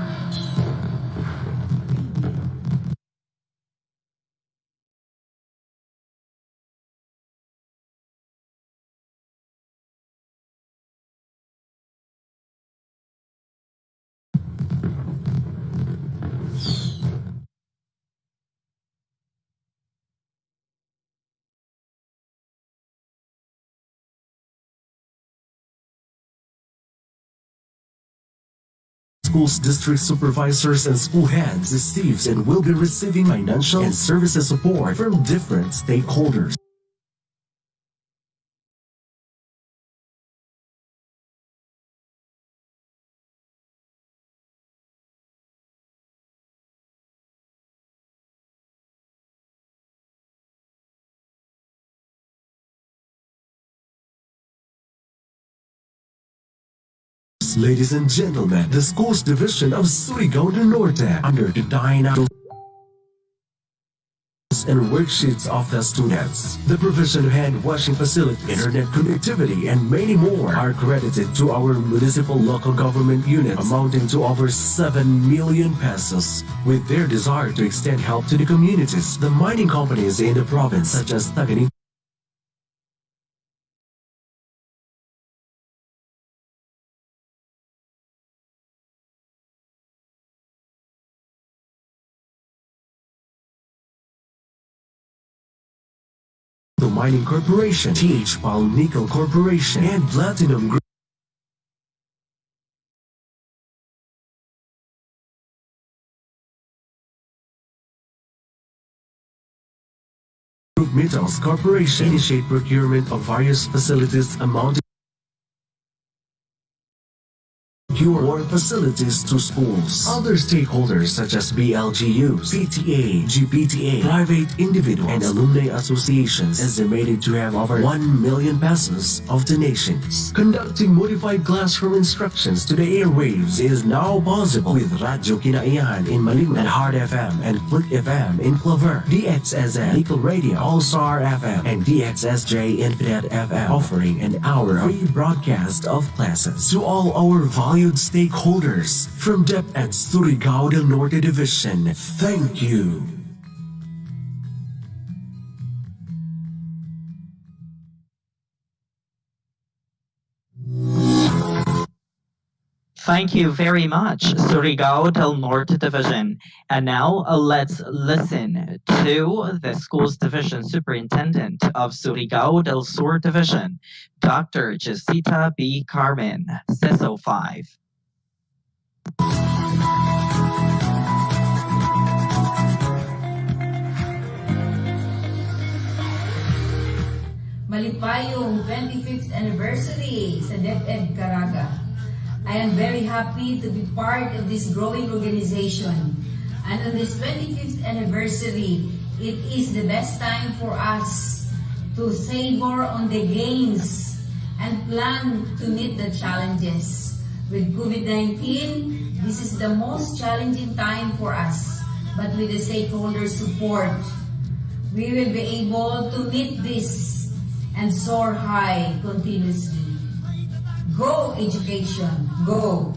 Schools, district supervisors, and school heads receives and will be receiving financial and services support from different stakeholders. students. Ladies and gentlemen, the schools division of Surigao del Norte under the dynamic and worksheets of the students. The provision of hand washing facility, internet connectivity, and many more are credited to our municipal local government units amounting to over 7 million pesos. With their desire to extend help to the communities, the mining companies in the province such as Tagani, the Mining Corporation, TH Pal Nickel Corporation, and Platinum Group Metals Corporation initiate procurement of various facilities amounting or facilities to schools. Other stakeholders such as BLGUs, PTA, GPTA, private individuals, and alumni associations estimated to have over 1 million pesos of donations. Conducting modified classroom instructions to the airwaves is now possible with Radyo Kinaiyahan in Malimo and Hard FM and Click FM in Clover, DXSN, Nickel Radio, All-Star FM, and DXSJ Infinite FM, offering an hour of free broadcast of classes. To all our valued stakeholders from Deped Surigao del Norte Division, thank you. Thank you very much, Surigao del Norte Division. And now let's listen to the Schools Division Superintendent of Surigao del Sur Division, Dr. Jacita B. Carmen, CESO 5. Malipayong 25th anniversary sa Deped CARAGA. I am very happy to be part of this growing organization. And on this 25th anniversary, it is the best time for us to savor on the gains and plan to meet the challenges. With COVID-19, this is the most challenging time for us. But with the stakeholder support, we will be able to meet this and soar high continuously. Go education, go!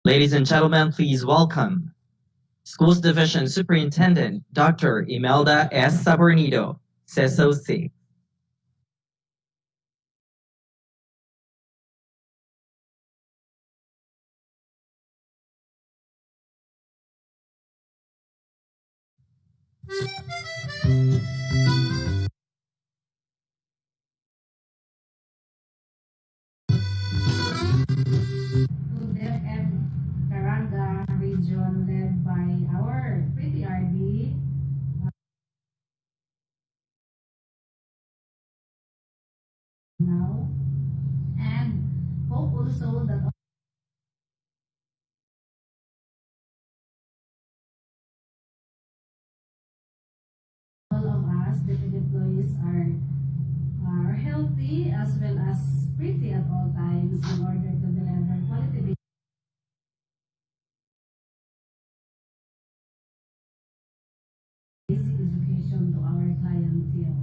Ladies and gentlemen, please welcome Schools Division Superintendent Dr. Imelda S. Sabornido, SESOC. Deped CARAGA region led by our pretty RD. Now, and hope also that all of us, Deped employees, are healthy as well as pretty at all times in order to deliver quality basic education to our clientele.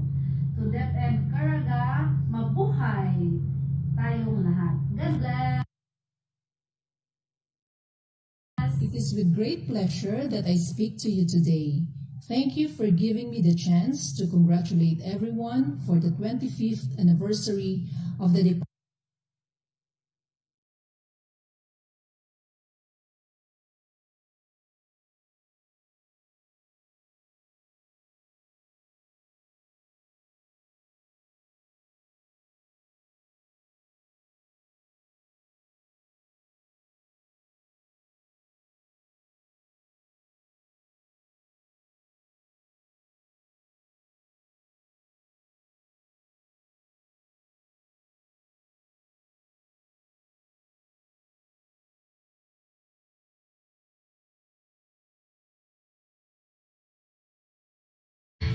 To Deped CARAGA, mabuhay tayong lahat. God bless! It is with great pleasure that I speak to you today. Thank you for giving me the chance to congratulate everyone for the 25th anniversary of the Department.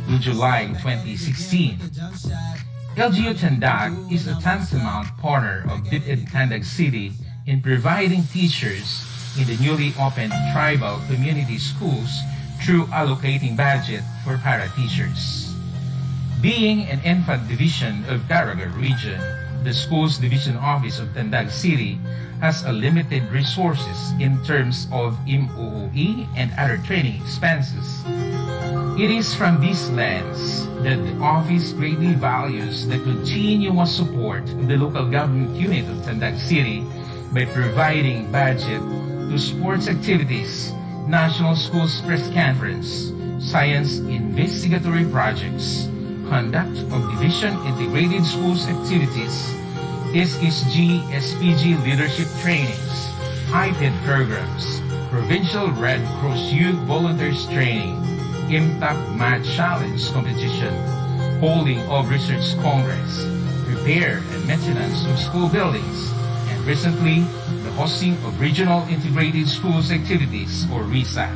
In July 2016. LGU Tandag is a tantamount partner of Deped Tandag City in providing teachers in the newly opened tribal community schools through allocating budget for para-teachers. Being an infant division of CARAGA region, the Schools Division Office of Tandag City has a limited resources in terms of MOOE and other training expenses. It is from this lens that the office greatly values the continuous support of the local government unit of Tandag City by providing budget to sports activities, National Schools Press Conference, science investigatory projects, conduct of Division Integrated Schools activities, SSG, SPG leadership trainings, IPED programs, Provincial Red Cross Youth Volunteers Training, IMTAC Math Challenge competition, holding of Research Congress, repair and maintenance of school buildings, and recently, the hosting of Regional Integrated Schools activities or RISA.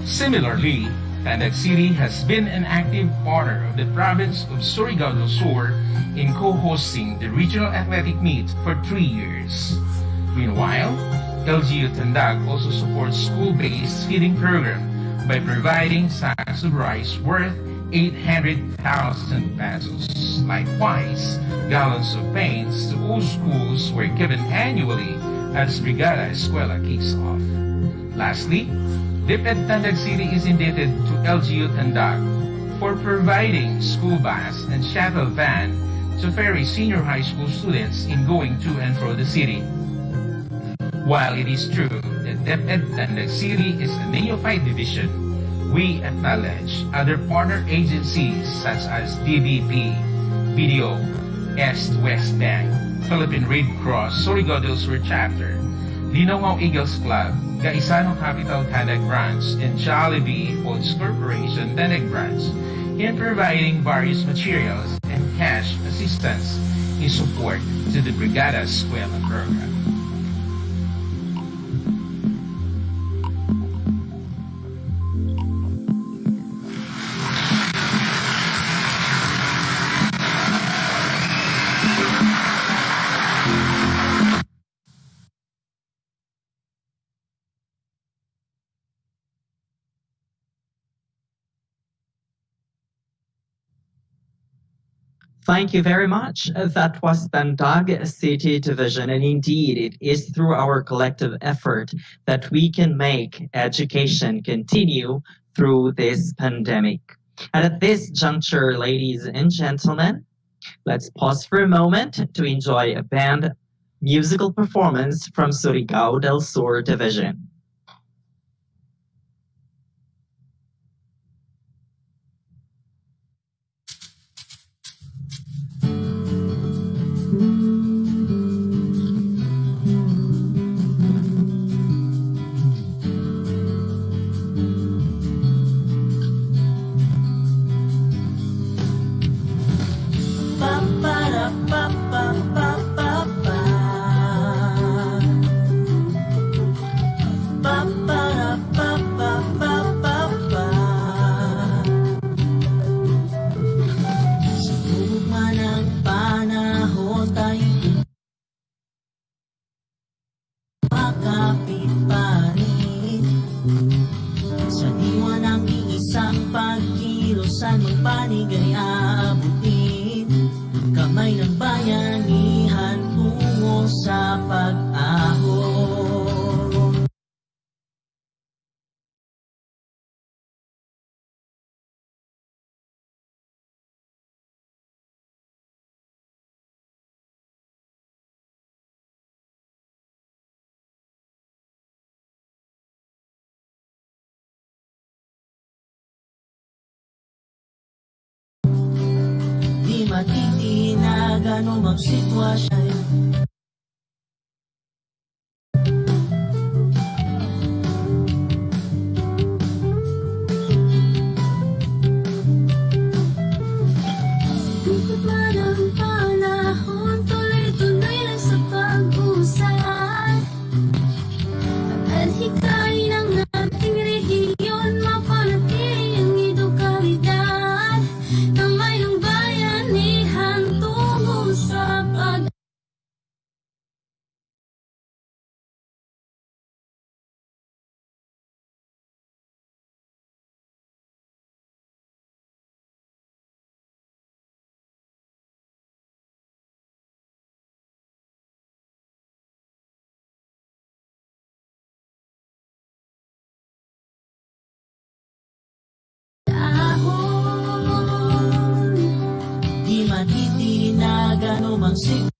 Similarly, Tandag City has been an active partner of the province of Surigao del Sur in co-hosting the Regional Athletic Meet for 3 years. Meanwhile, LGU Tandag also supports school-based feeding program by providing sacks of rice worth 800,000 pesos. Likewise, gallons of paints to all schools were given annually as Brigada Escuela kicks off. Lastly, Deped Tandag City is indebted to LGU Tandag for providing school bus and shuttle van to ferry senior high school students in going to and fro the city. While it is true that Deped Tandag City is a neophyte division, we acknowledge other partner agencies such as DDP, BDO, East-West Bank, Philippine Red Cross, Surigao del Sur Chapter, Linongao Eagles Club, Gaisano Capital Tandag Branch, and Jollibee Foods Corporation Tandag Branch in providing various materials and cash assistance in support to the Brigada Escuela program. Thank you very much. That was Tandag City Division, and indeed, it is through our collective effort that we can make education continue through this pandemic. And at this juncture, ladies and gentlemen, let's pause for a moment to enjoy a band musical performance from Surigao del Sur Division. Makapit pa rin sa diwa ng iisang pagkilusan mong panig ay aabutin kamay ng bayanihan tungo sa pag-ahon. Di matitinagan o magsitwasyon Ikot man ang panahon, tuloy-tuloy lang sa pag-usad. Ang alhikay ng ating rehiyon, mapanatili ang edukalidad. Kamay ng bayanihan tungo sa pag- di matitinagan o magsitwasyon.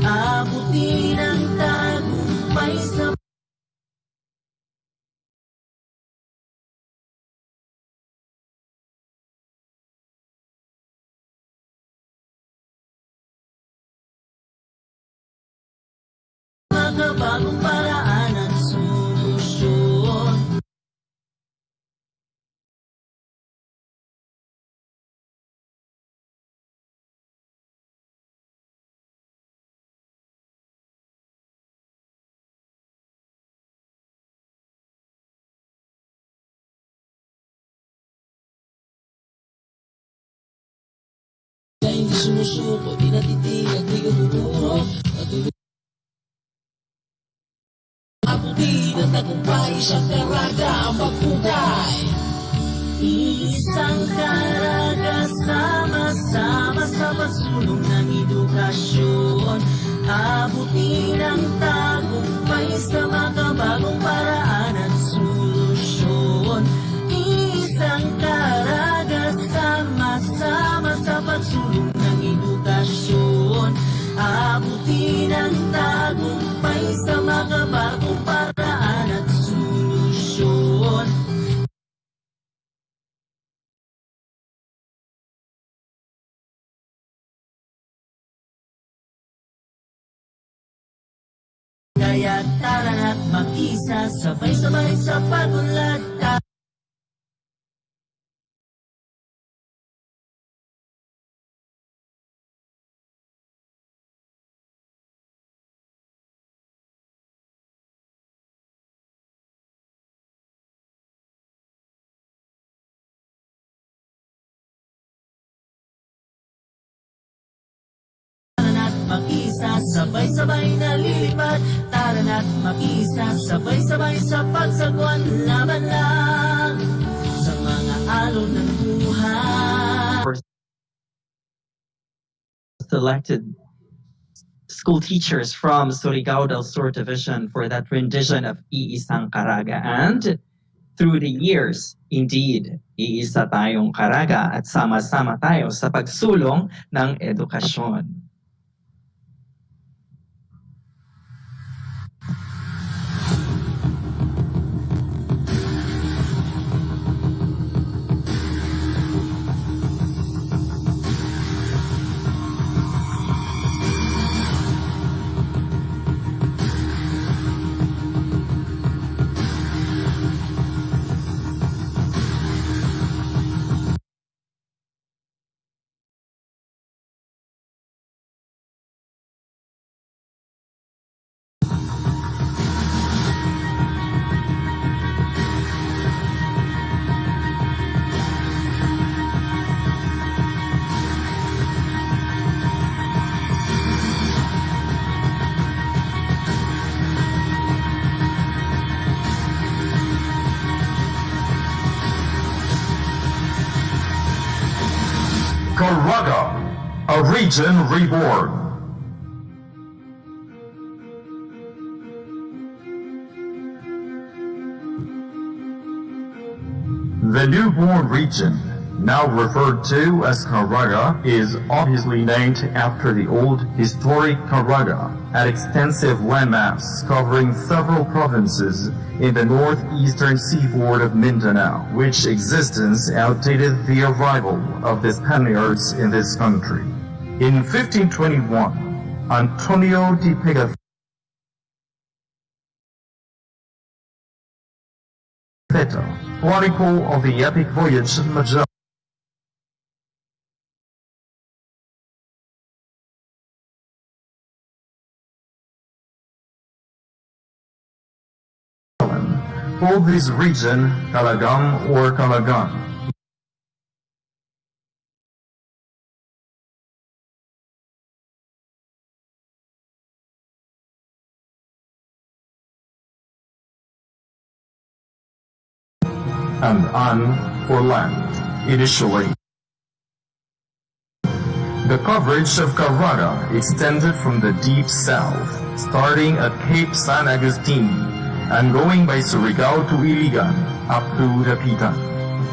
Abutin ang tagumpay sa mga bagong paraan at solusyon. sumusuko, di natitinag, di gumuguro. Patuloy abuti ng tagumpay sa Caraga ang pagpugay. Isang Caraga, sama-sama sa pagsulong ng edukasyon. Abutin ang tagumpay sa makabagong paraan at solusyon. Isang Caraga, sama-sama sa pagsulong ng edukasyon. Abutin ang tagumpay sa makabagong paraan at solusyon. Kaya tara na't mag-isa, sabay-sabay sa pagunlad. Mag-isa, sabay-sabay na lilipad. Tara na't mag-isa, sabay-sabay sa pagsagwan. Laban lang sa mga alon ng buhay. Selected school teachers from Surigao del Sur Division for that rendition of Iisang Caraga. And through the years, indeed, iisa tayong Caraga at sama-sama tayo sa pagsulong ng edukasyon. CARAGA, a region reborn. The newborn region, now referred to as CARAGA, is obviously named after the old historic CARAGA, an extensive landmass covering several provinces in the northeastern seaboard of Mindanao, which existence outdated the arrival of the Spaniards in this country. In 1521, Antonio Deped, chronicle of the epic voyage of Magellan, called this region Calagam or Calagan. And An for land, initially. The coverage of CARAGA extended from the deep south, starting at Cape San Agustin and going by Surigao to Iligan up to Deped.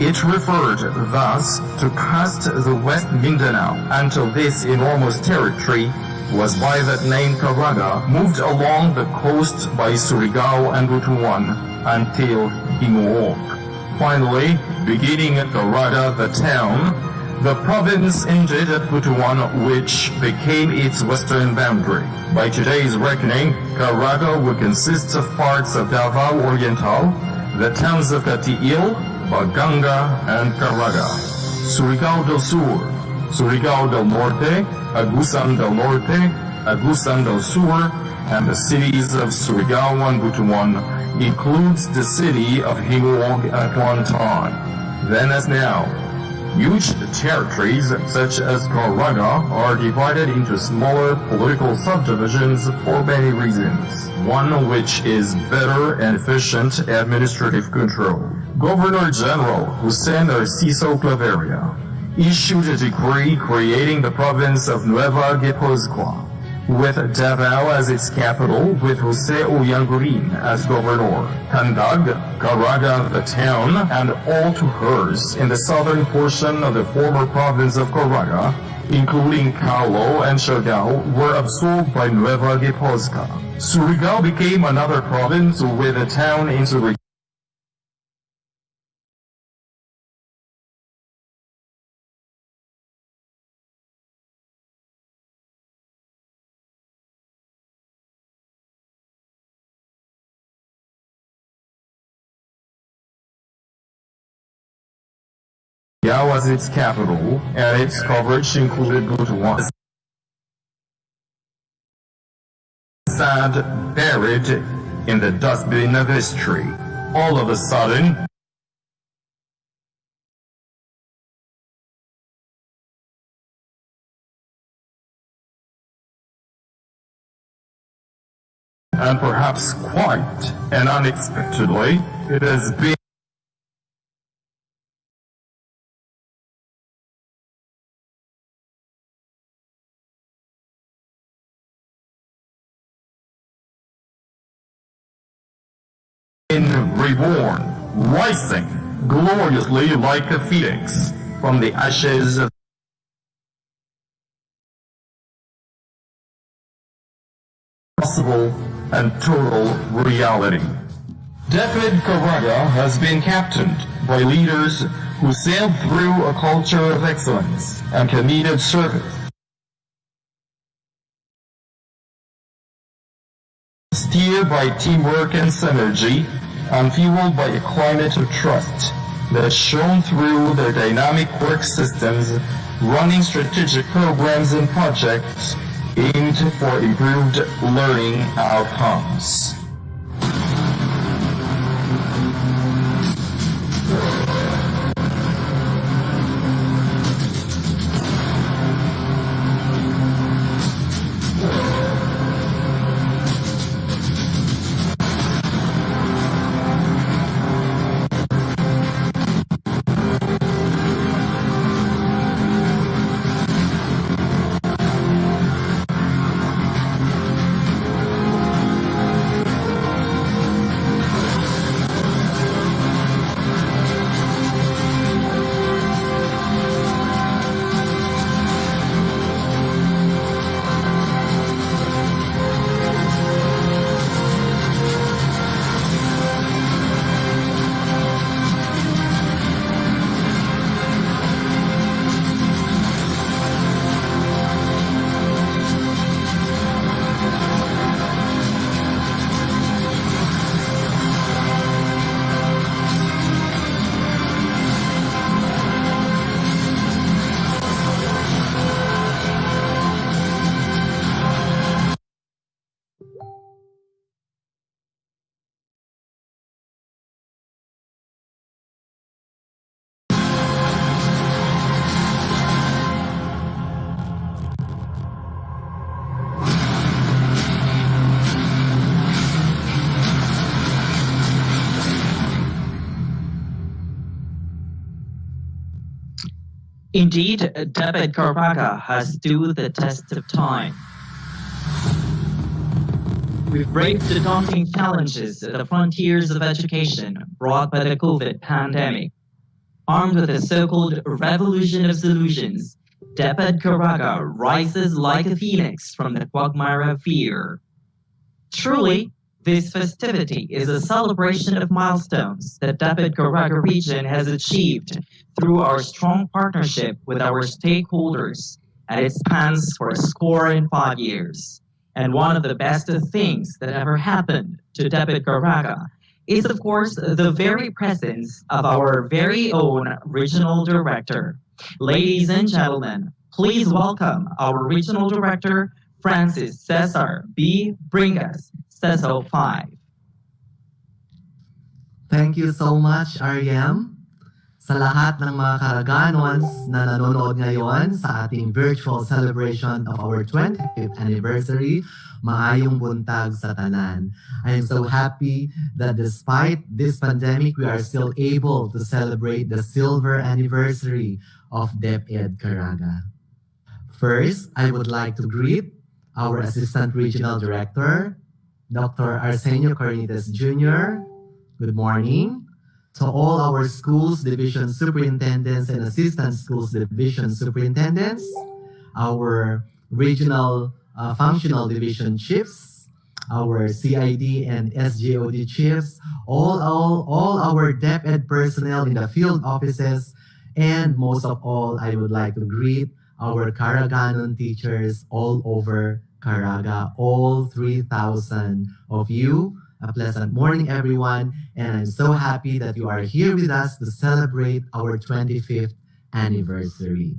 It referred thus to past the West Mindanao until this enormous territory was by that name CARAGA moved along the coast by Surigao and Butuan until Hingoog. Finally, beginning at CARAGA, the town, the province ended at Butuan, which became its western boundary. By today's reckoning, CARAGA would consist of parts of Davao Oriental, the towns of Katiil, Baganga, and CARAGA, Surigao del Sur, Surigao del Norte, Agusan del Norte, Agusan del Sur, and the cities of Surigao and Butuan includes the city of Hingoog at one time. Then as now, Huge territories such as CARAGA are divided into smaller political subdivisions for many reasons, one of which is better and efficient administrative control. Governor General Hussein Narciso Claveria issued a decree creating the province of Nueva Guipúzcoa, with Davao as its capital, with Jose Oyangurin as governor, Tandag, Caraga the town, and all to hers in the southern portion of the former province of Caraga, including Calo and Siargao, were absorbed by Nueva Guipúzcoa. Surigao became another province with a town in Surigao. Was its capital, and its coverage included Butuan. Sad, buried in the dustbin of history. All of a sudden, and perhaps quite and unexpectedly, it has been reborn, rising gloriously like a phoenix from the ashes of possible and total reality. Deped CARAGA has been captained by leaders who sailed through a culture of excellence and committed service. Steered by teamwork and synergy, and fueled by a climate of trust that shone through their dynamic work systems, running strategic programs and projects aimed for improved learning outcomes. Indeed, Deped CARAGA has stood the test of time. We've braved the daunting challenges at the frontiers of education brought by the COVID pandemic. Armed with a so-called revolution of solutions, Deped CARAGA rises like a phoenix from the quagmire of fear. Truly, this festivity is a celebration of milestones that Deped CARAGA region has achieved through our strong partnership with our stakeholders, and it spans for 105 years. And one of the best things that ever happened to Deped CARAGA is, of course, the very presence of our very own regional director. Ladies and gentlemen, please welcome our regional director, Francis Cesar B. Bringas, CESO 5. Thank you so much, Ariam. Sa lahat ng mga Karaganons na nanonood ngayon sa ating virtual celebration of our 25th anniversary, maayong buntag sa tanan. I am so happy that despite this pandemic, we are still able to celebrate the silver anniversary of Deped CARAGA. First, I would like to greet our Assistant Regional Director, Dr. Arsenio Cornites Jr. Good morning. To all our schools division superintendents and assistant schools division superintendents, our regional functional division chiefs, our CID and SGOD chiefs, all our DepEd personnel in the field offices, and most of all, I would like to greet our Karaganon teachers all over Caraga, all 3,000 of you. A pleasant morning, everyone, and I'm so happy that you are here with us to celebrate our 25th anniversary.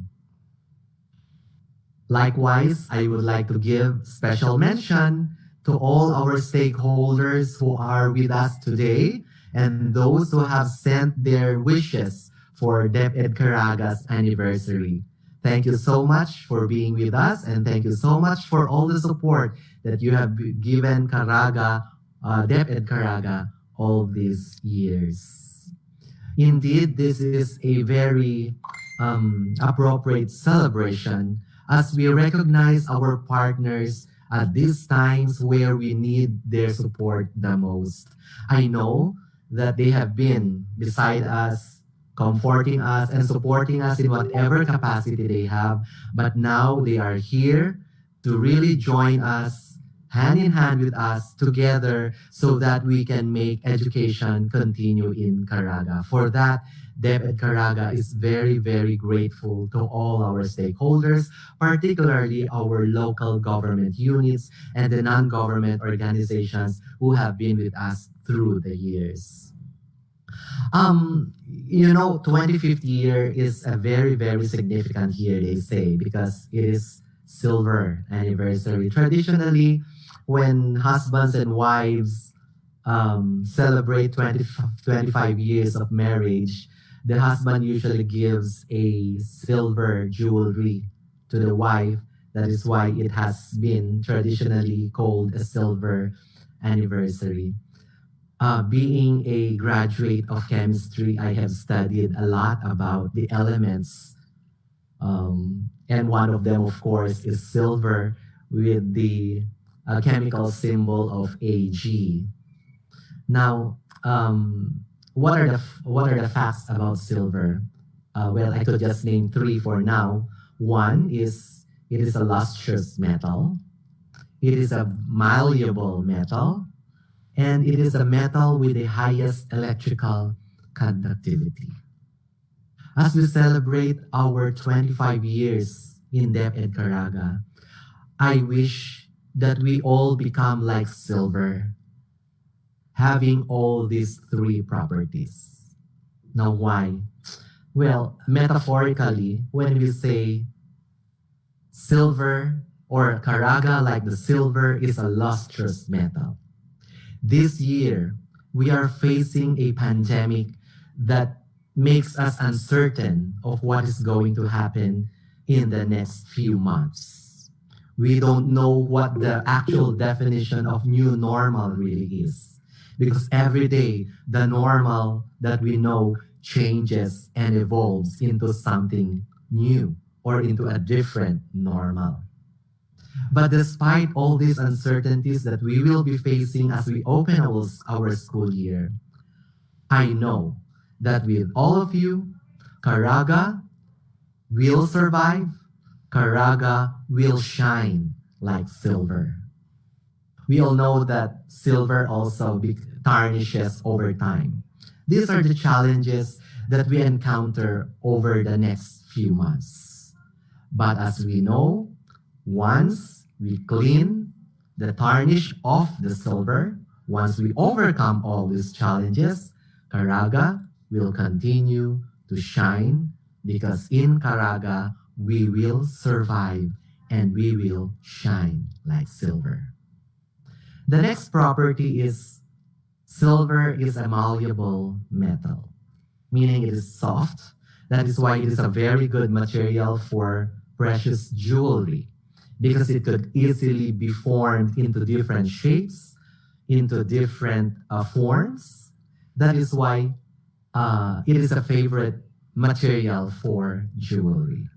Likewise, I would like to give special mention to all our stakeholders who are with us today and those who have sent their wishes for Deped CARAGA's anniversary. Thank you so much for being with us, and thank you so much for all the support that you have given CARAGA, Deped CARAGA, all these years. Indeed, this is a very appropriate celebration as we recognize our partners at these times where we need their support the most. I know that they have been beside us, comforting us and supporting us in whatever capacity they have, but now they are here to really join us hand in hand with us together so that we can make education continue in Caraga. For that, Deped Caraga is very, very grateful to all our stakeholders, particularly our local government units and the non-government organizations who have been with us through the years. 25th year is a very, very significant year, they say, because it is silver anniversary. Traditionally, when husbands and wives celebrate 25 years of marriage, the husband usually gives a silver jewelry to the wife. That is why it has been traditionally called a silver anniversary. Being a graduate of chemistry, I have studied a lot about the elements. And one of them, of course, is silver with the chemical symbol of Ag. Now, what are the facts about silver? Well, I could just name three for now. One is it is a lustrous metal. It is a malleable metal. And it is a metal with the highest electrical conductivity. As we celebrate our 25 years in Deped Caraga, I wish that we all become like silver, having all these three properties. Now, why? Well, metaphorically, when we say silver or Caraga like the silver is a lustrous metal, this year, we are facing a pandemic that makes us uncertain of what is going to happen in the next few months. We don't know what the actual definition of new normal really is, because every day, the normal that we know changes and evolves into something new or into a different normal. But despite all these uncertainties that we will be facing as we open our school year, I know that with all of you, Caraga will survive, Caraga will shine like silver. We all know that silver also tarnishes over time. These are the challenges that we encounter over the next few months. But as we know, once we clean the tarnish off the silver, once we overcome all these challenges, Caraga will continue to shine because in Caraga, we will survive and we will shine like silver. The next property is silver is a malleable metal. meaning it is soft. That is why it is a very good material for precious jewelry because it could easily be formed into different shapes, into different forms. That is why it is a favorite material for jewelry.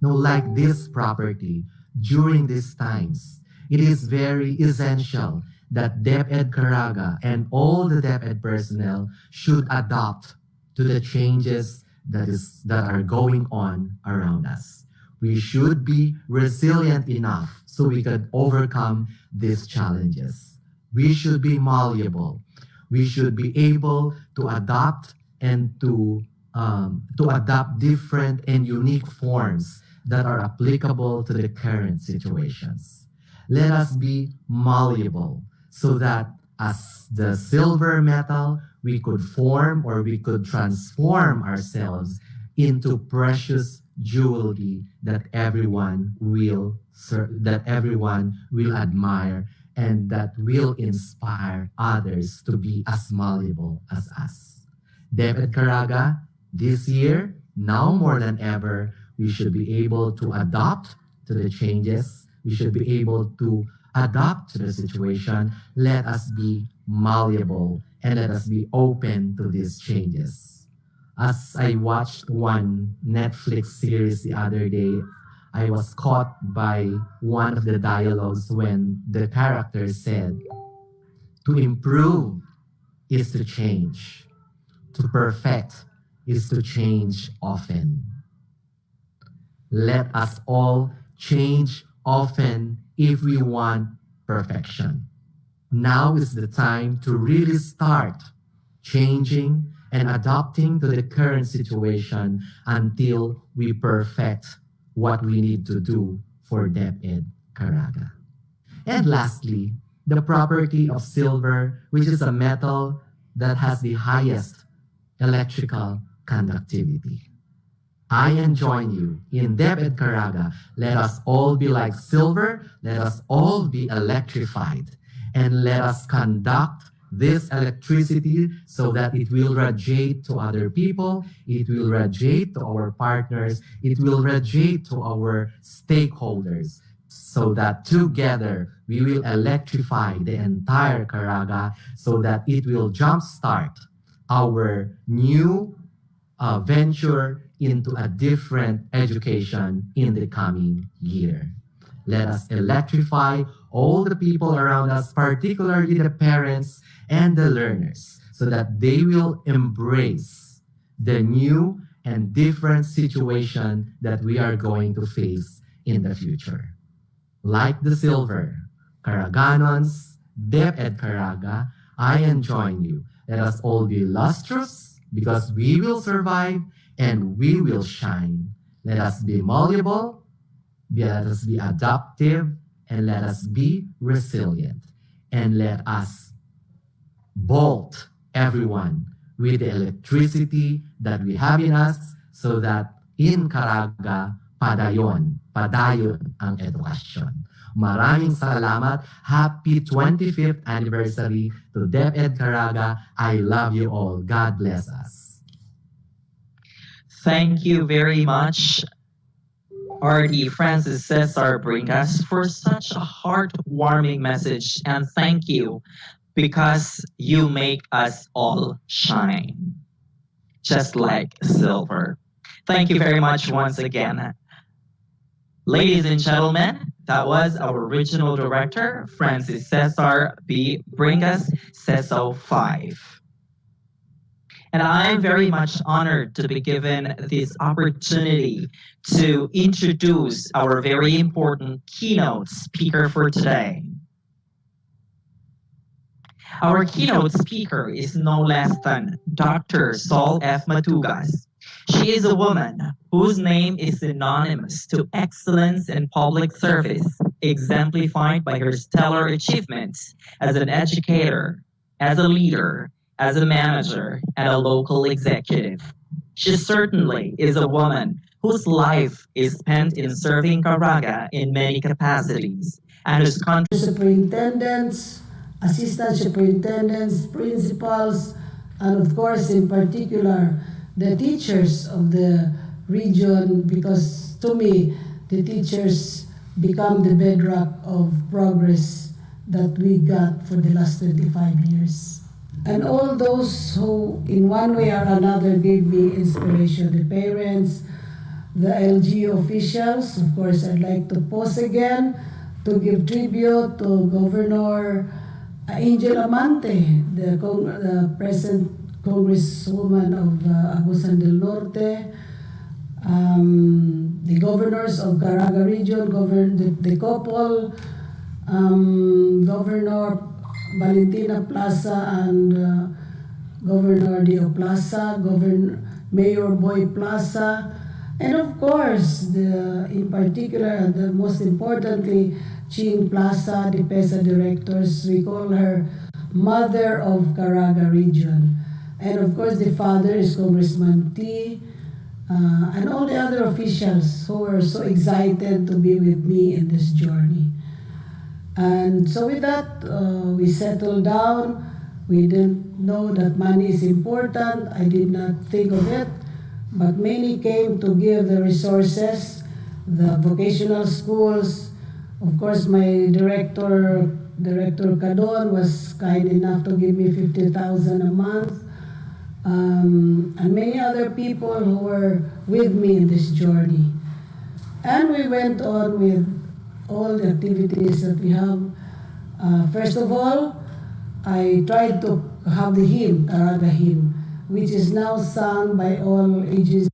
Now, like this property, during these times, it is very essential that DepEd Caraga and all the DepEd personnel should adapt to the changes that are going on around us. We should be resilient enough so we can overcome these challenges. We should be malleable. We should be able to adapt and to adopt different and unique forms that are applicable to the current situations. Let us be malleable so that as the silver metal, we could form or we could transform ourselves into precious jewelry that everyone will admire and that will inspire others to be as malleable as us. David Caraga, this year, now more than ever, we should be able to adapt to the changes. We should be able to adapt to the situation. Let us be malleable and let us be open to these changes. As I watched one Netflix series the other day, I was caught by one of the dialogues when the character said, to improve is to change. To perfect is to change often. Let us all change often if we want perfection. Now is the time to really start changing and adapting to the current situation until we perfect what we need to do for DepEd Caraga. And lastly, the property of silver, which is a metal that has the highest electrical conductivity. I enjoin you in Deped Caraga. Let us all be like silver. Let us all be electrified. And let us conduct this electricity so that it will radiate to other people. It will radiate to our partners. It will radiate to our stakeholders so that together we will electrify the entire Caraga so that it will jumpstart our new venture into a different education in the coming year. Let us electrify all the people around us, particularly the parents and the learners, so that they will embrace the new and different situation that we are going to face in the future. Like the silver, Caraganons, DepEd Caraga, I enjoin you. Let us all be lustrous because we will survive and we will shine. Let us be malleable, let us be adaptive, and let us be resilient. And let us bolt everyone with the electricity that we have in us so that in Caraga, padayon ang edukasyon. Maraming salamat. Happy 25th anniversary to DepEd Caraga. I love you all. God bless us. Thank you very much, RD Francis Cesar Bringas, for such a heartwarming message. And thank you because you make us all shine, just like silver. Thank you very much once again. Ladies and gentlemen, that was our original director, Francis Cesar B. Bringas, CESO 5. And I'm very much honored to be given this opportunity to introduce our very important keynote speaker for today. Our keynote speaker is no less than Dr. Sol F. Matugas. She is a woman whose name is synonymous to excellence in public service, exemplified by her stellar achievements as an educator, as a leader, as a manager, and a local executive. She certainly is a woman whose life is spent in serving Caraga in many capacities, and whose superintendents, assistant superintendents, principals, and of course, in particular, the teachers of the region, because to me, the teachers become the bedrock of progress that we got for the last 25 years. And all those who, in one way or another, gave me inspiration, the parents, the LGU officials. Of course, I'd like to pause again to give tribute to Governor Angel Amante, the present Congresswoman of Agusan del Norte, the governors of CARAGA region, the couple, Governor Valentina Plaza and Governor Dio Plaza, Mayor Boy Plaza, and of course, in particular, the most importantly, Ching Plaza, the PESA directors. We call her Mother of CARAGA region. And of course, the father is Congressman T. And all the other officials who were so excited to be with me in this journey. And so with that, we settled down. We didn't know that money is important. I did not think of it. But many came to give the resources, the vocational schools. Of course, my Director Cadon was kind enough to give me 50,000 a month. And many other people who were with me in this journey. And we went on with all the activities that we have. First of all, I tried to have the hymn, CARAGA hymn, which is now sung by all ages.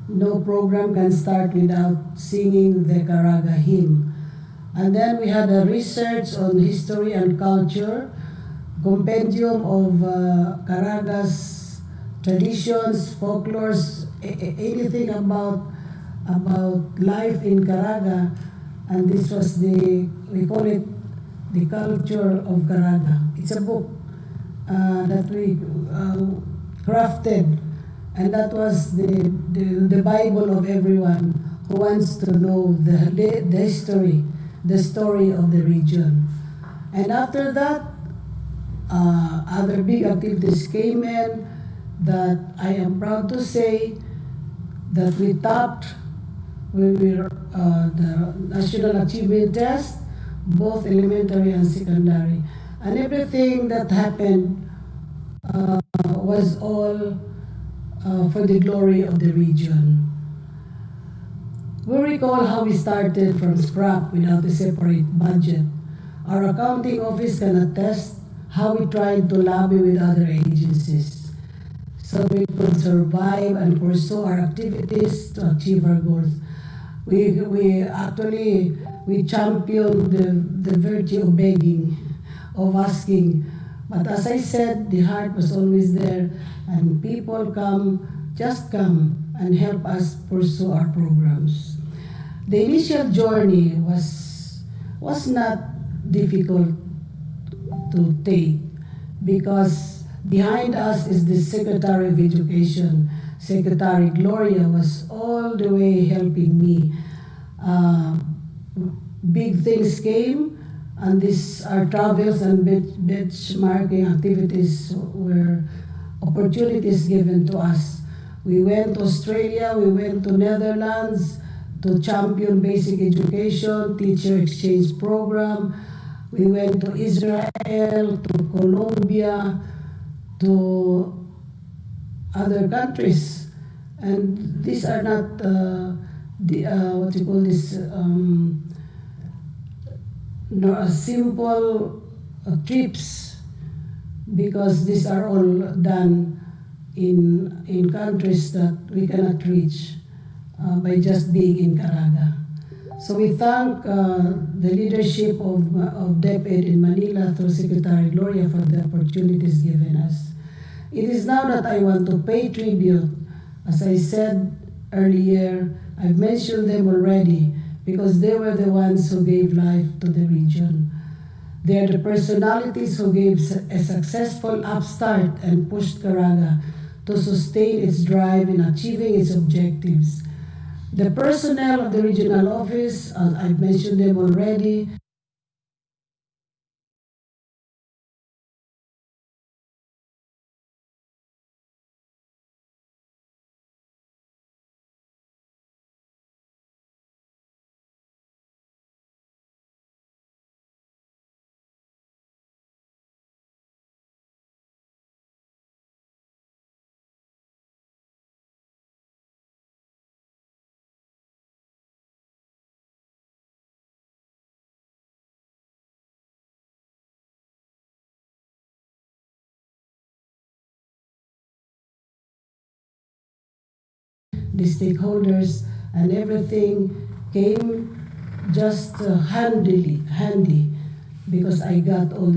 No program can start without singing the CARAGA hymn. And then we had a research on history and culture, compendium of CARAGA's traditions, folklores, anything about life in CARAGA. And this was we call it the culture of CARAGA. It's a book that we crafted. And that was the Bible of everyone who wants to know the history, the story of the region. And after that, other big activities came in that I am proud to say that we topped the National Achievement Test, both elementary and secondary. And everything that happened was all for the glory of the region. We recall how we started from scrap without a separate budget. Our accounting office can attest how we tried to lobby with other agencies so we could survive and pursue our activities to achieve our goals. We actually championed the virtue of begging, of asking. But as I said, the heart was always there, and people just come and help us pursue our programs. The initial journey was not difficult to take because behind us is the Secretary of Education. Secretary Gloria was all the way helping me. Big things came, and our travels and benchmarking activities were opportunities given to us. We went to Australia, we went to Netherlands to champion basic education, teacher exchange program. We went to Israel, to Colombia, to other countries. And these are not simple trips, because these are all done in countries that we cannot reach by just being in CARAGA. So we thank the leadership of Deped in Manila through Secretary Gloria for the opportunities given us. It is now that I want to pay tribute. As I said earlier, I've mentioned them already because they were the ones who gave life to the region. They are the personalities who gave a successful upstart and pushed CARAGA to sustain its drive in achieving its objectives. The personnel of the regional office, as I've mentioned them already, the stakeholders, and everything came just handy because I got all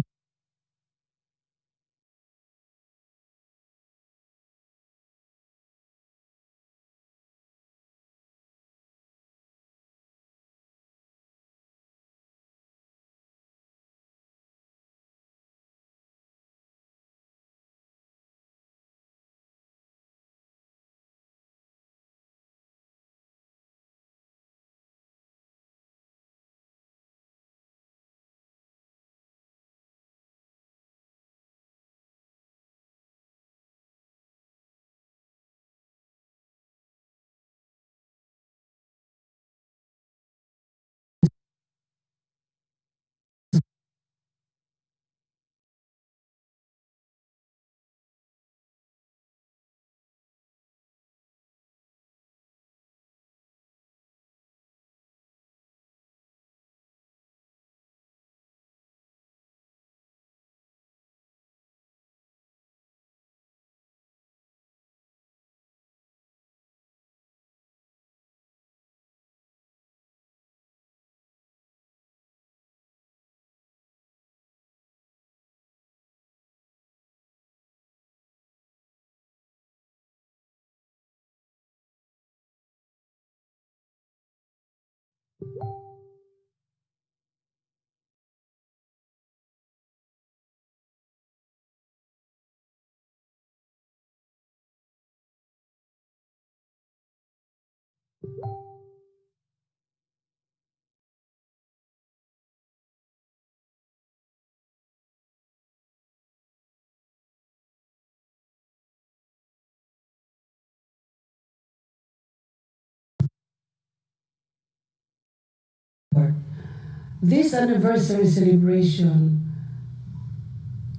this anniversary celebration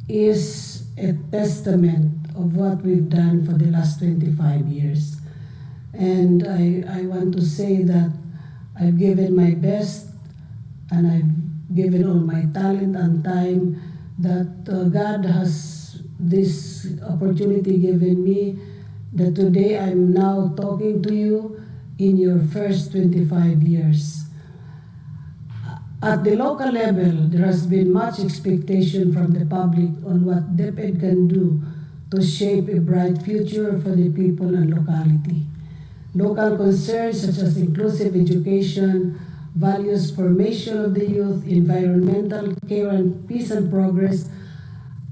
is a testament of what we've done for the last 25 years. And I want to say that I've given my best and I've given all my talent and time that God has this opportunity given me, that today I'm now talking to you in your first 25 years. At the local level, there has been much expectation from the public on what Deped can do to shape a bright future for the people and locality. Local concerns such as inclusive education, values formation of the youth, environmental care, and peace and progress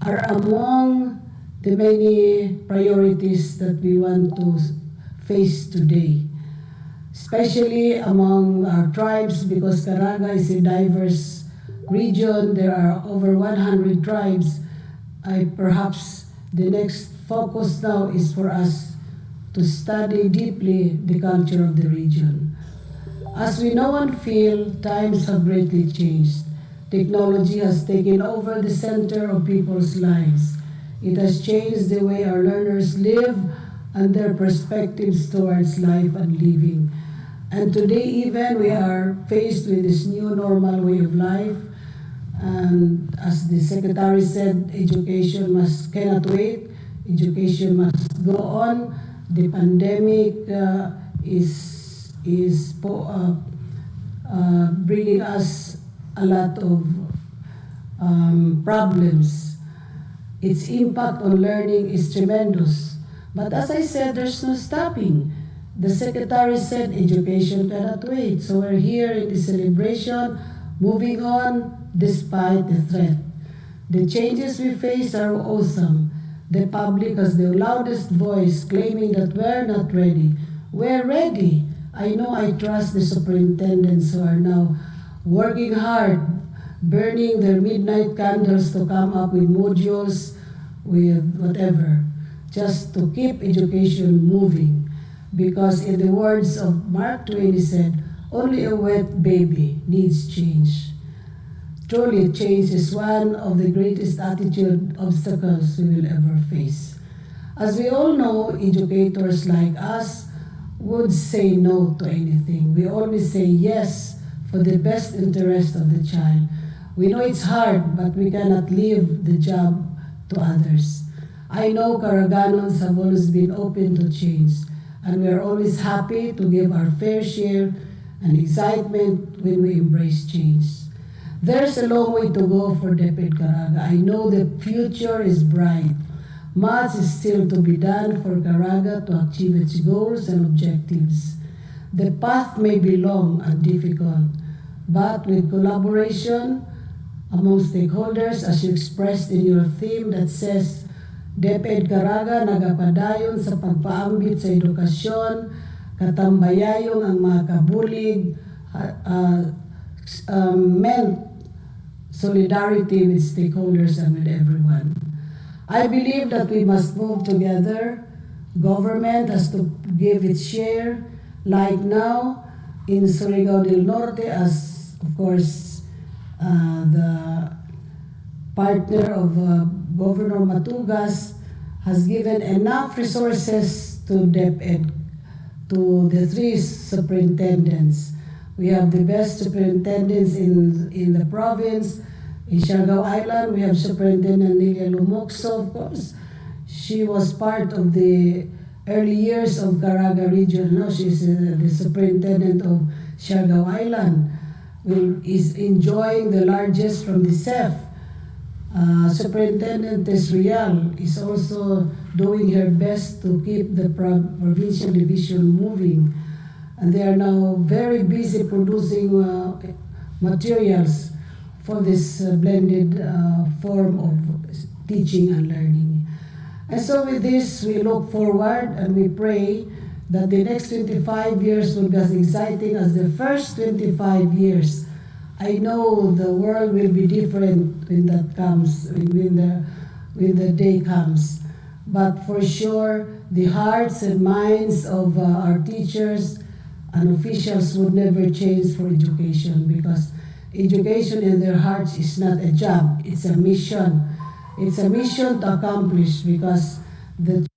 are among the many priorities that we want to face today, especially among our tribes, because CARAGA is a diverse region. There are over 100 tribes. Perhaps the next focus now is for us to study deeply the culture of the region. As we know and feel, times have greatly changed. Technology has taken over the center of people's lives. It has changed the way our learners live and their perspectives towards life and living. And today even we are faced with this new normal way of life. And as the Secretary said, education cannot wait. Education must go on. The pandemic is bringing us a lot of problems. Its impact on learning is tremendous. But as I said, there's no stopping. The Secretary said education cannot wait. So we're here in the celebration, moving on despite the threat. The changes we face are awesome. The public has the loudest voice claiming that we're not ready. We're ready. I know I trust the superintendents who are now working hard, burning their midnight candles to come up with modules, with whatever, just to keep education moving. Because in the words of Mark Twain, he said, only a wet baby needs change. Truly, change is one of the greatest attitude obstacles we will ever face. As we all know, educators like us would say no to anything. We always say yes for the best interest of the child. We know it's hard, but we cannot leave the job to others. I know Caraganons have always been open to change, and we are always happy to give our fair share and excitement when we embrace change. There's a long way to go for Deped CARAGA. I know the future is bright. Much is still to be done for CARAGA to achieve its goals and objectives. The path may be long and difficult, but with collaboration among stakeholders, as you expressed in your theme that says, Deped CARAGA nagapadayon sa pagpaambit sa edukasyon, katambayayong ang mga kabulig, meant solidarity with stakeholders and with everyone. I believe that we must move together. Government has to give its share, like now in Surigao del Norte, as of course the partner of Governor Matugas has given enough resources to DepEd, to the three superintendents. We have the best superintendents in the province. In Siargao Island, we have Superintendent Nelia Lumokso, of course. She was part of the early years of CARAGA region. Now she's the superintendent of Siargao Island. Is enjoying the largest from the CEF. Superintendent Tesrial is also doing her best to keep the provincial division moving. And they are now very busy producing materials for this blended form of teaching and learning. And so with this, we look forward and we pray that the next 25 years will be as exciting as the first 25 years. I know the world will be different when that comes, when the day comes. But for sure, the hearts and minds of our teachers and officials would never change for education, because education in their hearts is not a job, it's a mission. It's a mission to accomplish, because the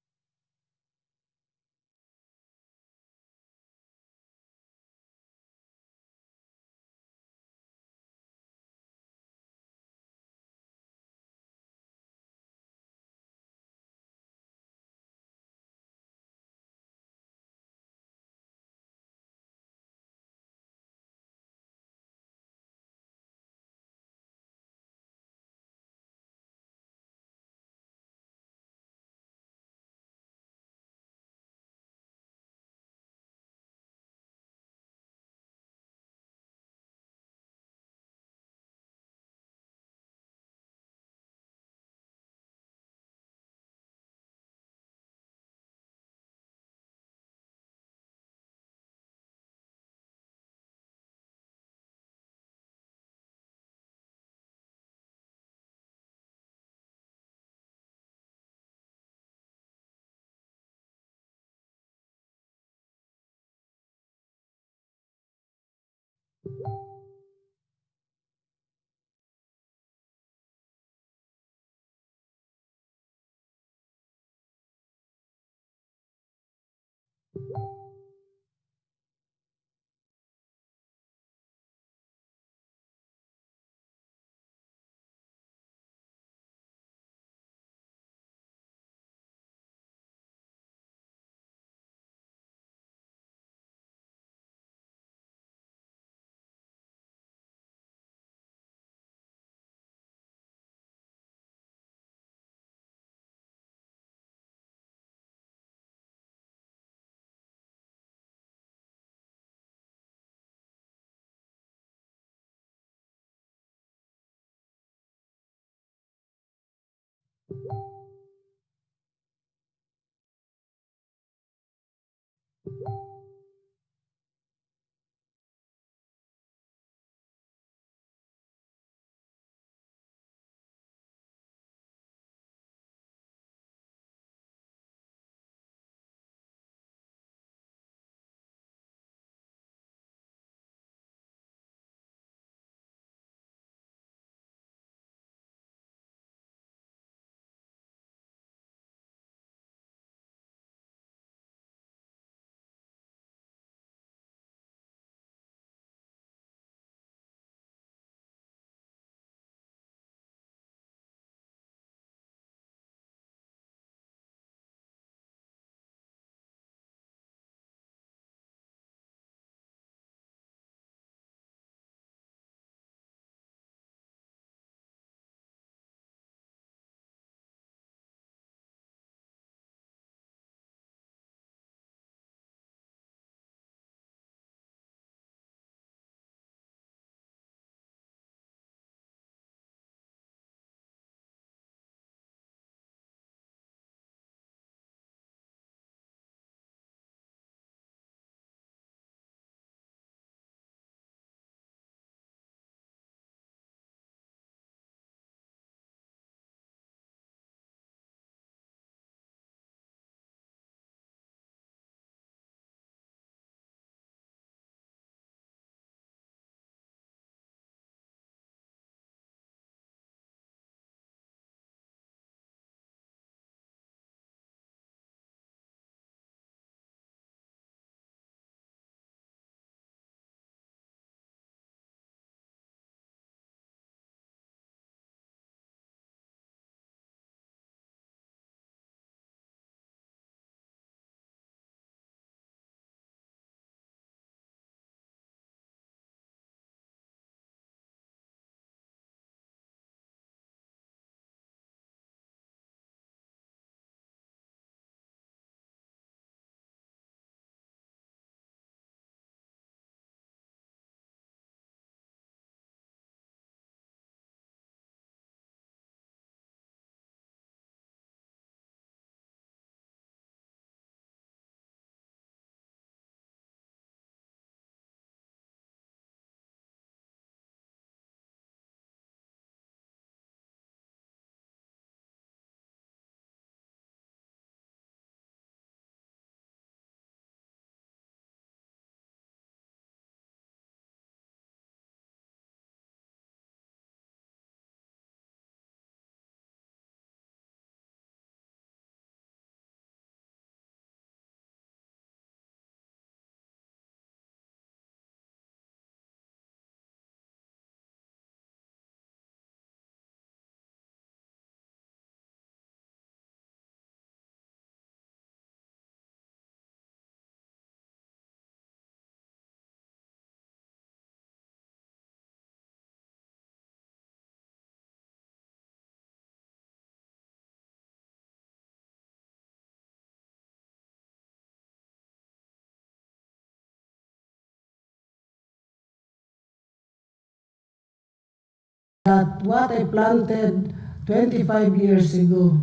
That what I planted 25 years ago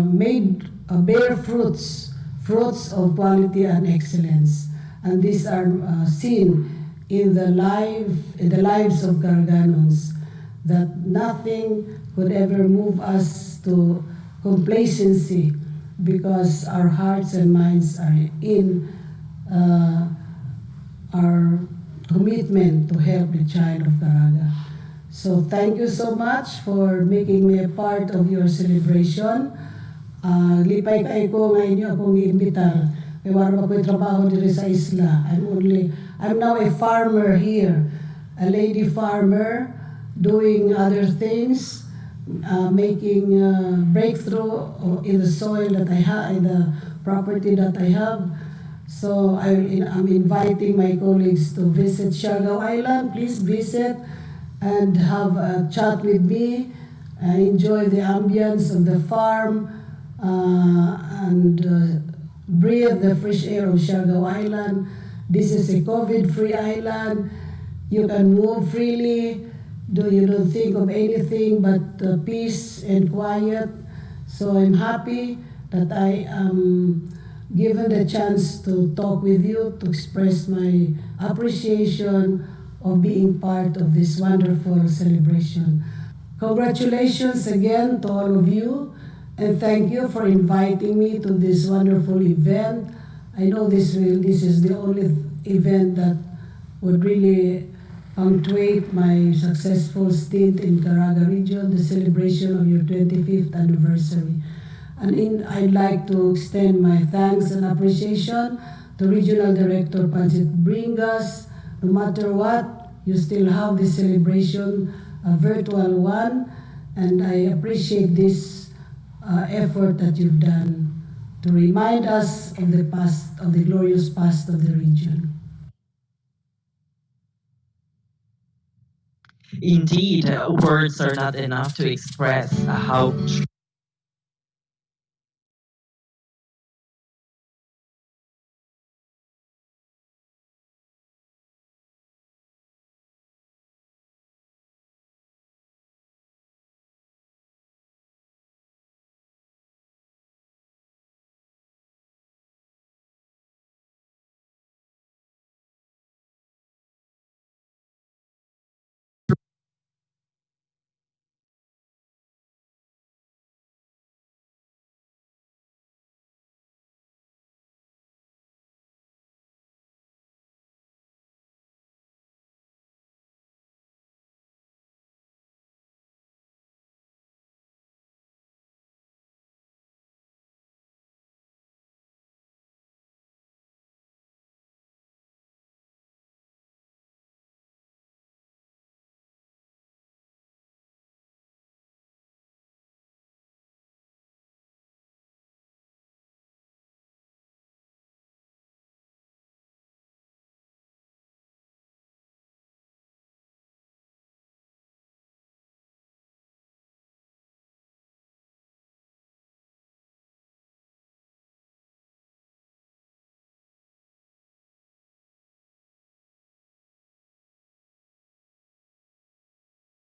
made bear fruits, fruits of quality and excellence. And these are seen in the lives of Caraganons, that nothing could ever move us to complacency because our hearts and minds are in our commitment to help the child of Caraga. So thank you so much for making me a part of your celebration. Lipay kay ko nga inyo akong iimbitar. Kaya wala ako'y trabaho dito sa isla. I'm now a farmer here, a lady farmer doing other things, making breakthrough in the soil that I have, in the property that I have. So I'm inviting my colleagues to visit Siargao Island. Please visit and have a chat with me, enjoy the ambience of the farm, and breathe the fresh air of Siargao Island. This is a COVID-free island. You can move freely. You don't think of anything but peace and quiet. So I'm happy that I am given the chance to talk with you, to express my appreciation of being part of this wonderful celebration. Congratulations again to all of you, and thank you for inviting me to this wonderful event. I know this is the only event that would really punctuate my successful stint in CARAGA region, the celebration of your 25th anniversary. And I'd like to extend my thanks and appreciation to Regional Director Pansit Bringas. No matter what, you still have this celebration, a virtual one, and I appreciate this effort that you've done to remind us of the past, of the glorious past of the region. Indeed, words are not enough to express how